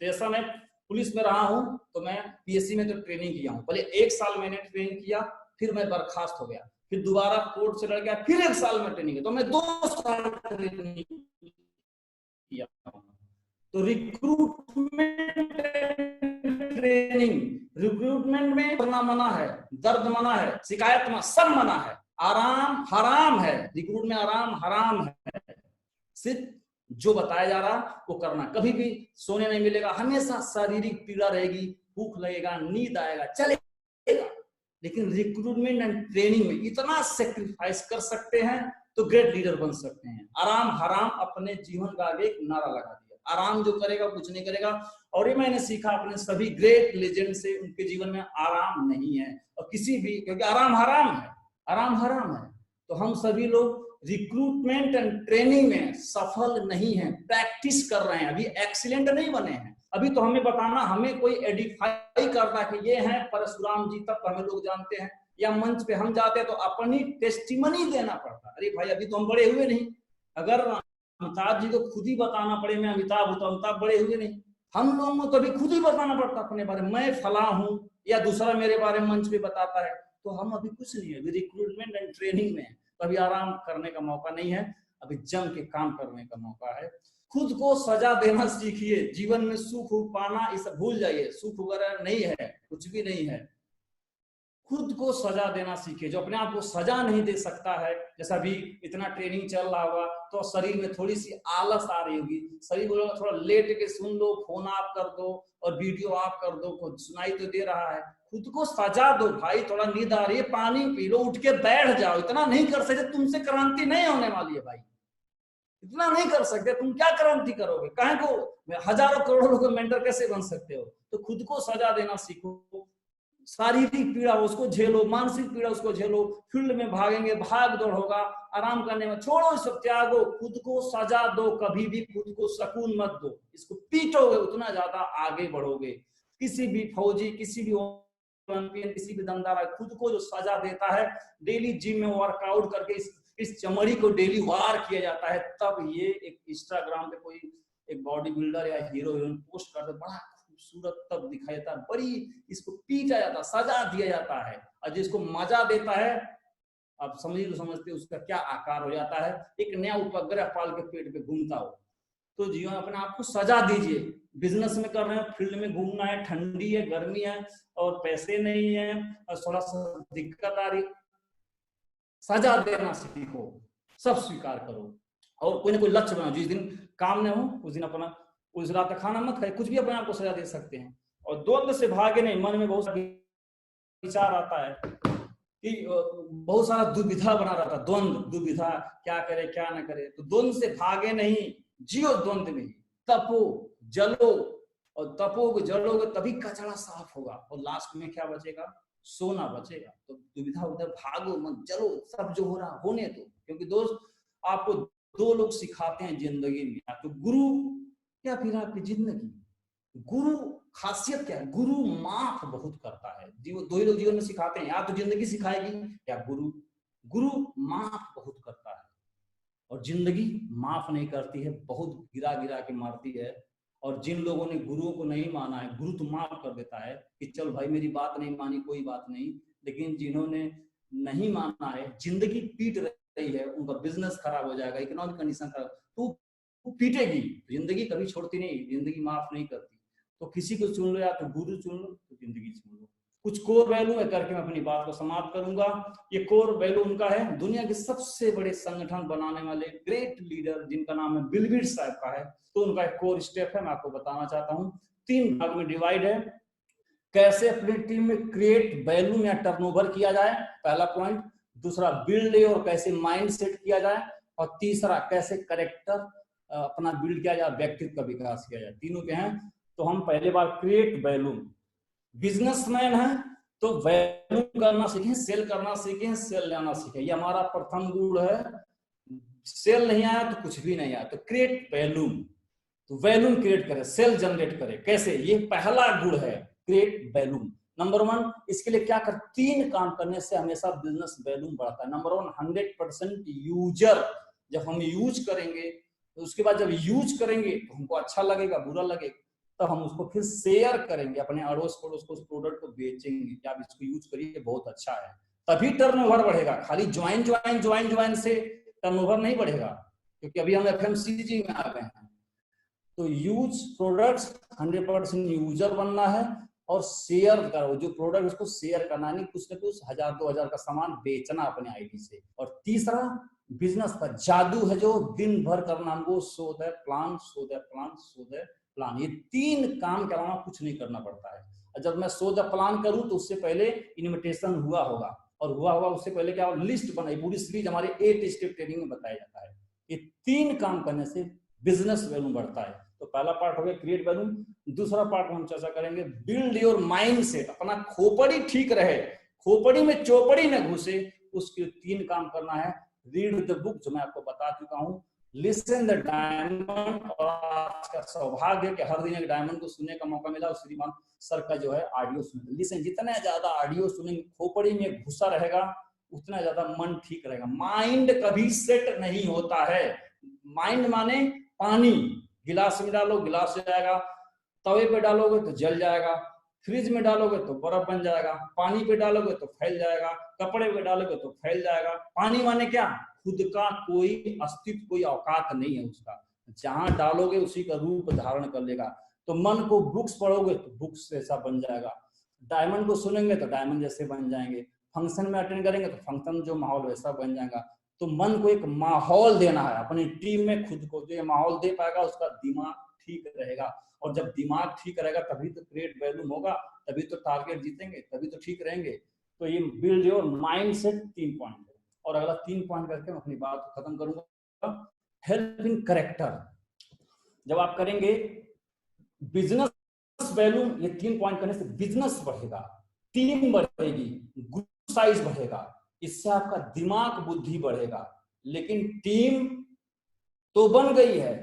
जैसा मैं पुलिस में रहा हूं तो मैं पीएससी में तो ट्रेनिंग किया हूं, पहले 1 साल मैंने ट्रेनिंग किया, फिर मैं बर्खास्त हो गया, फिर दोबारा कोर्ट से लड़ गया, फिर 1 साल में ट्रेनिंग, तो मैं 2 साल ट्रेनिंग किया। तो रिक्रूटमेंट ट्रेनिंग, रिक्रूटमेंट में करना मना है, दर्द मना है, शिकायत मना, सब मना है, आराम हराम है। रिक्रूट में आराम हराम है, सिर्फ जो बताया जा रहा वो करना। कभी भी सोने नहीं मिलेगा, हमेशा शारीरिक पीड़ा रहेगी, भूख लगेगा, नींद आएगा, चलेगा। लेकिन रिक्रूटमेंट एंड ट्रेनिंग में इतना सेक्रीफाइस कर सकते हैं तो ग्रेट लीडर बन सकते हैं। आराम हराम अपने जीवन का आगे एक नारा लगा दिया, आराम जो करेगा कुछ नहीं करेगा। और ये मैंने सीखा अपने सभी ग्रेट लेजेंड से, उनके जीवन में आराम नहीं है और किसी भी, क्योंकि आराम हराम है, आराम हराम है। तो हम सभी लोग रिक्रूटमेंट एंड ट्रेनिंग में सफल नहीं है, प्रैक्टिस कर रहे हैं, अभी एक्सीलेंट नहीं बने हैं। अभी तो हमें बताना, हमें कोई एडिफाई करना कि ये हैं परशुराम जी, तब हमें लोग जानते हैं, या मंच पे हम जाते हैं तो अपनी टेस्टिमनी देना पड़ता। अरे भाई अभी तो हम बड़े हुए नहीं, अगर अमिताभ जी को खुद ही बताना पड़े मैं अमिताभ हूं तो अमिताभ बड़े हुए नहीं, हम लोगों को तो अभी खुद ही बताना पड़ता अपने बारे में, मैं फला हूं, या दूसरा मेरे बारे में मंच पे बताता है, तो हम अभी कुछ नहीं है, अभी रिक्रूटमेंट एंड ट्रेनिंग में है। अभी आराम करने का मौका नहीं है, अभी जम के काम करने का मौका है। खुद को सजा देना सीखिए, जीवन में सुख पाना इसे भूल जाइए, सुख वगैरह नहीं है, कुछ भी नहीं है। खुद को सजा देना सीखिए, जो अपने आप को सजा नहीं दे सकता है, जैसा भी इतना ट्रेनिंग चल रहा होगा तो शरीर में थोड़ी सी आलस आ रही होगी, शरीर बोलेगा थोड़ा लेट के सुन लो, फोन ऑफ कर दो और वीडियो ऑफ कर दो, खुद सुनाई तो दे रहा है, खुद को सजा दो भाई, थोड़ा नींद आ रही है पानी पी लो, उठ के बैठ जाओ। इतना नहीं कर सकते, तुमसे क्रांति नहीं होने वाली है भाई, इतना नहीं कर सकते, तुम क्या क्रांति करोगे, कहे को हजारों करोड़ों लोग मेंटर कैसे बन सकते हो। तो खुद को सजा देना सीखो, शारीरिक पीड़ा उसको झेलो, मानसिक पीड़ा उसको झेलो, फील्ड में भागेंगे, भाग दौड़ होगा, आराम करने में छोड़ो, इस सब त्यागो, खुद को सजा दो, कभी भी खुद को सुकून मत दो, इसको पीटोगे उतना ज्यादा आगे बढ़ोगे। किसी भी फौजी, किसी भी ओलंपियन, किसी भी दमदार खुद को जो सजा देता है, डेली जिम में वर्कआउट करके इस चमड़ी को डेली वार किया जाता है, तब ये एक इंस्टाग्राम पे कोई एक बॉडी बिल्डर या हीरो हीरोइन पोस्ट करते बड़ा खूबसूरत तब दिखाई देता है, बड़ी इसको पीटा जाता, सजा दिया जाता है, और जिसको मजा देता है आप समझते उसका क्या आकार हो जाता है, एक नया उपग्रह पाल के पेट पे घूमता हो। तो जीवन अपने आप को सजा दीजिए, बिजनेस में कर रहे हैं, फील्ड में घूमना है, ठंडी है, गर्मी है और पैसे नहीं है और थोड़ा सा दिक्कत आ रही, सजा देना सीखो, सब स्वीकार करो और कोई ना कोई लक्ष्य बनाओ। जिस दिन काम न हो उस दिन अपना, उस रात खाना मत खाए, कुछ भी अपने आप को सजा दे सकते हैं। और द्वंद्व से भागे नहीं, मन में बहुत सारा विचार आता है कि बहुत सारा दुविधा बना रहता, द्वंद्व दुविधा, क्या करे क्या ना करे, तो द्वंद्व से भागे नहीं, जियो द्वंद्व में, तपो जलो, और तपोगे जलोगे तभी कचरा साफ होगा और लास्ट में क्या बचेगा, सोना बचेगा। तो दुविधा उधर भागो मत, जलो, सब जो हो रहा होने दो। क्योंकि दोस्त आपको 2 लोग सिखाते हैं जिंदगी में, या तो गुरु या फिर आपकी जिंदगी। गुरु खासियत क्या है, गुरु माफ बहुत करता है, 2 ही लोग जीवन में सिखाते हैं, या तो जिंदगी सिखाएगी या गुरु। गुरु माफ बहुत करता है और जिंदगी माफ नहीं करती है, बहुत गिरा गिरा के मारती है। और जिन लोगों ने गुरुओं को नहीं माना है, गुरु तो माफ कर देता है कि चल भाई मेरी बात नहीं मानी कोई बात नहीं, लेकिन जिन्होंने नहीं माना है, जिंदगी पीट रही है, उनका बिजनेस खराब हो जाएगा, इकोनॉमिक कंडीशन खराब, तो पीटेगी, जिंदगी कभी छोड़ती नहीं, जिंदगी माफ नहीं करती। तो किसी को चुन लो, या तो गुरु चुन लो तो जिंदगी चुन लो। कुछ कोर वैल्यू है करके मैं अपनी बात को समाप्त करूंगा। ये कोर वैल्यू उनका है, दुनिया के सबसे बड़े संगठन बनाने वाले ग्रेट लीडर जिनका नाम है बिल गेट्स साहब का है, तो उनका एक कोर स्टेप है, मैं आपको बताना चाहता हूँ। 3 भाग में डिवाइड है, कैसे अपनी टीम में क्रिएट वैल्यू या टर्नओवर किया जाए, पहला पॉइंट। दूसरा बिल्ड और कैसे माइंड सेट किया जाए, और तीसरा कैसे कैरेक्टर अपना बिल्ड किया जाए, व्यक्तित्व का विकास किया जाए, तीनों के हैं। तो हम पहले बार क्रिएट वैल्यू, बिजनेसमैन है तो वैल्यू करना सीखें, सेल करना सीखें, सेल लेना सीखें, ये हमारा प्रथम गुण है। सेल नहीं आया तो कुछ भी नहीं आया, तो क्रिएट वैल्यू, तो वैल्यू क्रिएट करें, सेल जनरेट करें। कैसे? ये पहला गुण है, क्रिएट वैल्यू। नंबर 1, इसके लिए क्या कर, 3 काम करने से हमेशा बिजनेस वैल्यू बढ़ता है। नंबर 1, 100% यूजर, जब हम यूज करेंगे तो उसके बाद जब यूज करेंगे तो हमको अच्छा लगेगा, बुरा लगेगा, तो हम उसको फिर शेयर करेंगे अपने अड़ोस पड़ोस को, उस प्रोडक्ट को बेचेंगे कि आप इसको यूज करिए, बहुत अच्छा है, तभी टर्नओवर बढ़ेगा। खाली ज्वाइन से टर्नओवर नहीं बढ़ेगा, क्योंकि अभी हम एफएमसीजी में आ गए हैं। तो यूज प्रोडक्ट्स, 100% यूजर बनना है, और शेयर करो जो प्रोडक्ट, उसको शेयर करना, नहीं कुछ न कुछ 1000-2000 का सामान बेचना अपने आईडी से। और तीसरा, बिजनेस का जादू है जो दिन भर करना हमको, so the plan, so the plan, so the plan. ये 3 काम के अलावा कुछ नहीं करना पड़ता है। जब मैं सो द प्लान करूं तो उससे पहले इन्विटेशन हुआ होगा, और हुआ उससे पहले क्या, लिस्ट बनाई, पूरी सीरीज हमारे 8 स्टेप ट्रेनिंग में बताया जाता है। ये 3 काम करने से बिजनेस वैल्यू बढ़ता है। तो पहला पार्ट हो गया क्रिएट वैल्यू। दूसरा पार्ट हम चर्चा करेंगे, बिल्ड योर माइंड सेट, अपना खोपड़ी ठीक रहे, खोपड़ी में चौपड़ी न घुसे, उसके 3 काम करना है। रीड द बुक, जो मैं आपको बता चुका हूँ, लिसन द डायमंड, और आज का सौभाग्य कि हर दिन एक डायमंड को सुनने का मौका मिला, और श्रीमान सर का जो है ऑडियो सुने। लिसन, जितना ज्यादा ऑडियो सुनेंगे, खोपड़ी में घुसा रहेगा, उतना ज्यादा मन ठीक रहेगा। माइंड कभी सेट नहीं होता है। माइंड माने पानी, गिलास में डालो गिलास से जाएगा, तवे पे डालोगे तो जल जाएगा, फ्रिज में डालोगे तो बर्फ बन जाएगा, पानी पे डालोगे तो फैल जाएगा, कपड़े पे डालोगे तो फैल जाएगा। पानी माने क्या, खुद का कोई अस्तित्व, कोई औकात नहीं है उसका, जहां डालोगे उसी का रूप धारण कर लेगा। तो मन को बुक्स पढ़ोगे तो बुक्स जैसा बन जाएगा, डायमंड को सुनेंगे तो डायमंड जैसे बन जाएंगे, फंक्शन में अटेंड करेंगे तो फंक्शन जो माहौल वैसा बन जाएगा। तो मन को एक माहौल देना है अपनी टीम में, खुद को जो माहौल दे पाएगा उसका दिमाग ठीक रहेगा, और जब दिमाग ठीक रहेगा तभी तो क्रिएट वैल्यू होगा, तभी तो टारगेट जीतेंगे, तभी तो ठीक रहेंगे। तो ये build your mind set 3 point है। और अगला 3 पॉइंट करके मैं अपनी बात को खत्म करूंगा। हेल्प इन करेक्टर, जब आप करेंगे बिजनेस वैल्यू, ये 3 पॉइंट करने से बिजनेस बढ़ेगा, टीम बढ़ेगी, ग्रुप साइज बढ़ेगा, इससे आपका दिमाग बुद्धि बढ़ेगा। लेकिन टीम तो बन गई है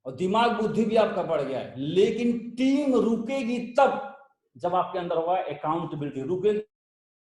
और दिमाग बुद्धि भी आपका बढ़ गया है, लेकिन टीम रुकेगी तब जब आपके अंदर होगा अकाउंटेबिलिटी। रुकेगी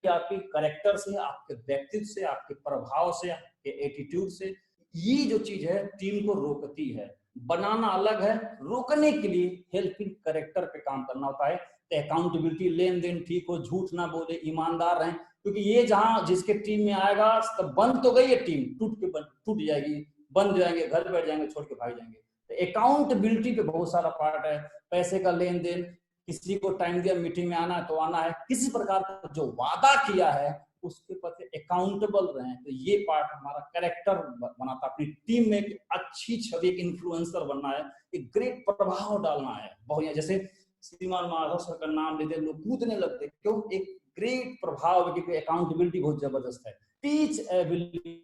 आपके कैरेक्टर से, आपके व्यक्तित्व से, आपके प्रभाव से, आपके एटीट्यूड से। ये जो चीज है टीम को रोकती है। बनाना अलग है, रोकने के लिए हेल्पिंग कैरेक्टर पे काम करना होता है। अकाउंटेबिलिटी, लेन देन ठीक हो, झूठ ना बोले, ईमानदार रहें, क्योंकि ये जहां जिसके टीम में आएगा तब बन तो गई है टीम, टूट जाएगी, बन जाएंगे, घर बैठ जाएंगे, छोड़ के भाग जाएंगे। तो अकाउंटेबिलिटी पे बहुत सारा पार्ट है। पैसे का लेन देन, किसी को टाइम दिया मीटिंग में आना है तो आना है, किसी प्रकार का जो वादा किया है उसके प्रति अकाउंटेबल रहें। तो ये पार्ट हमारा कैरेक्टर बनाता है। अपनी टीम में एक अच्छी छवि, एक इन्फ्लुएंसर बनना है, एक ग्रेट प्रभाव डालना है। बहुत जैसे श्रीमान माधव सर का नाम लेते लोग कूदने लगते, क्यों? एक ग्रेट प्रभाव, क्योंकि अकाउंटेबिलिटी बहुत जबरदस्त है। टीच एबिलिटी,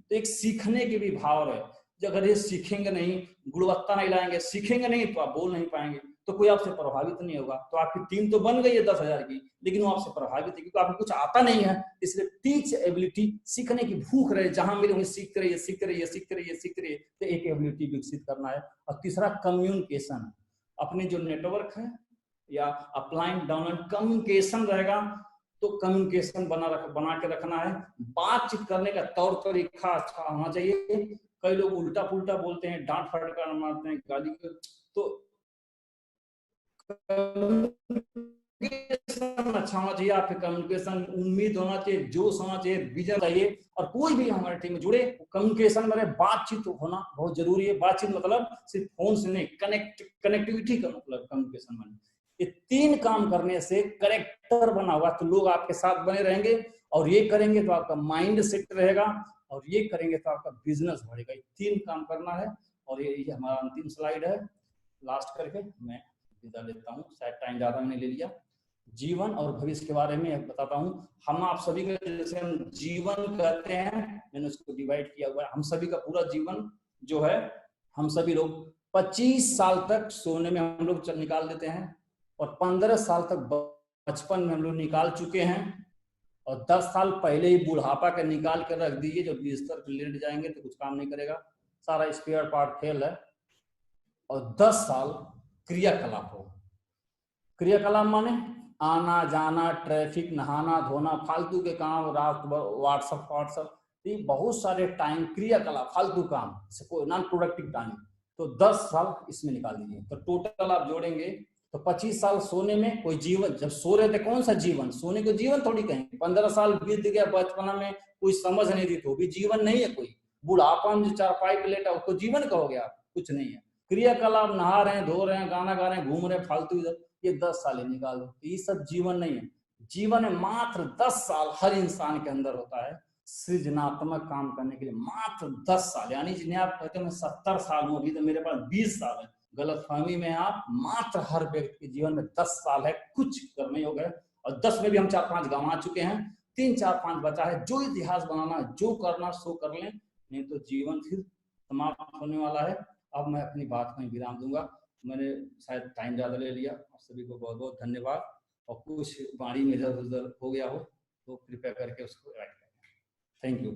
तो एक सीखने के भी भाव है। अगर ये सीखेंगे नहीं, गुणवत्ता नहीं लाएंगे, सीखेंगे नहीं तो आप बोल नहीं पाएंगे, तो कोई आपसे प्रभावित नहीं होगा। तो आपकी टीम तो बन गई है 10,000 की, लेकिन वो आपसे प्रभावित है क्योंकि आपको कुछ आता नहीं है। इसलिए टीच एबिलिटी, सीखने की भूख रहे, जहां मिले वहीं सीखते रहिए, सीखते रहिए, सीखते रहिए, सीखते रहिए। तो एक एबिलिटी विकसित करना है। और तीसरा कम्युनिकेशन, अपने जो नेटवर्क है या अपलाइन डाउनलाइन कम्युनिकेशन रहेगा, तो कम्युनिकेशन बना के रखना है। बातचीत करने का तौर तरीका अच्छा होना चाहिए। कई लोग उल्टा पुल्टा बोलते हैं, डांट फटकार मारते हैं, गाली, तो अच्छा होना चाहिए। आपके कम्युनिकेशन, उम्मीद होना चाहिए, जोश होना चाहिए, विजन चाहिए। और कोई भी हमारे टीम में जुड़े, कम्युनिकेशन में बातचीत होना बहुत जरूरी है। बातचीत मतलब सिर्फ फोन से नहीं, कनेक्टिविटी का मतलब कम्युनिकेशन में। ये 3 काम करने से कैरेक्टर बना हुआ, तो लोग आपके साथ बने रहेंगे। और ये करेंगे तो आपका माइंड सेट रहेगा, और ये करेंगे तो आपका बिजनेस बढ़ेगा। 3 काम करना है। और ये हमारा अंतिम स्लाइड है, लास्ट करके मैं विदा लेता हूँ, शायद टाइम ज्यादा मैंने ले लिया। जीवन और भविष्य के बारे में बताता हूँ। हम आप सभी का, जैसे हम जीवन कहते हैं, मैंने उसको डिवाइड किया हुआ है। हम सभी का पूरा जीवन जो है हम सभी लोग 25 साल तक सोने में हम लोग निकाल देते हैं, और 15 साल तक बचपन में हम लोग निकाल चुके हैं, और 10 साल पहले ही बुढ़ापा के निकाल कर रख दीजिए, जब बिस्तर पर लेट जाएंगे तो कुछ काम नहीं करेगा, सारा स्पेयर पार्ट फेल है। और 10 साल क्रियाकलाप हो। क्रियाकलाप माने आना जाना, ट्रैफिक, नहाना धोना, फालतू के काम, रात व्हाट्सएप, ये बहुत सारे टाइम क्रियाकलाप, फालतू काम, कोई नॉन प्रोडक्टिव टाइम, तो 10 साल इसमें निकाल दीजिए। तो टोटल आप जोड़ेंगे तो 25 साल सोने में, कोई जीवन, जब सो रहे थे कौन सा जीवन, सोने को जीवन थोड़ी कहेंगे। 15 साल बीत गया बचपना में, कोई समझ नहीं दी तो भी जीवन नहीं है। कोई बुढ़ापा में जो चारपाई पे लेटा उसको जीवन कहोगे आप? कुछ नहीं है। क्रियाकलाप, नहा रहे हैं, धो रहे हैं, गाना गा रहे हैं, घूम रहे हैं फालतू इधर, ये 10 साल ही निकाल दो, ये सब जीवन नहीं है। जीवन है मात्र 10 साल हर इंसान के अंदर होता है सृजनात्मक काम करने के लिए, मात्र 10 साल। यानी जिन्हें आप कहते हैं मैं 70 साल हूं अभी, तो मेरे पास 20 साल है, गलतफहमी में आप। मात्र हर व्यक्ति के जीवन में 10 साल है कुछ करने योग्य है, और 10 में भी हम 4-5 गंवा चुके हैं, 3-4-5 बचा है। जो इतिहास बनाना, जो करना सो कर लें, नहीं तो जीवन फिर समाप्त होने वाला है। अब मैं अपनी बात में विराम दूंगा, मैंने शायद टाइम ज्यादा ले लिया। आप सभी को बहुत बहुत धन्यवाद, और कुछ वाणी में इधर उधर हो गया हो तो कृपया करके उसको ऐड करें। Thank you.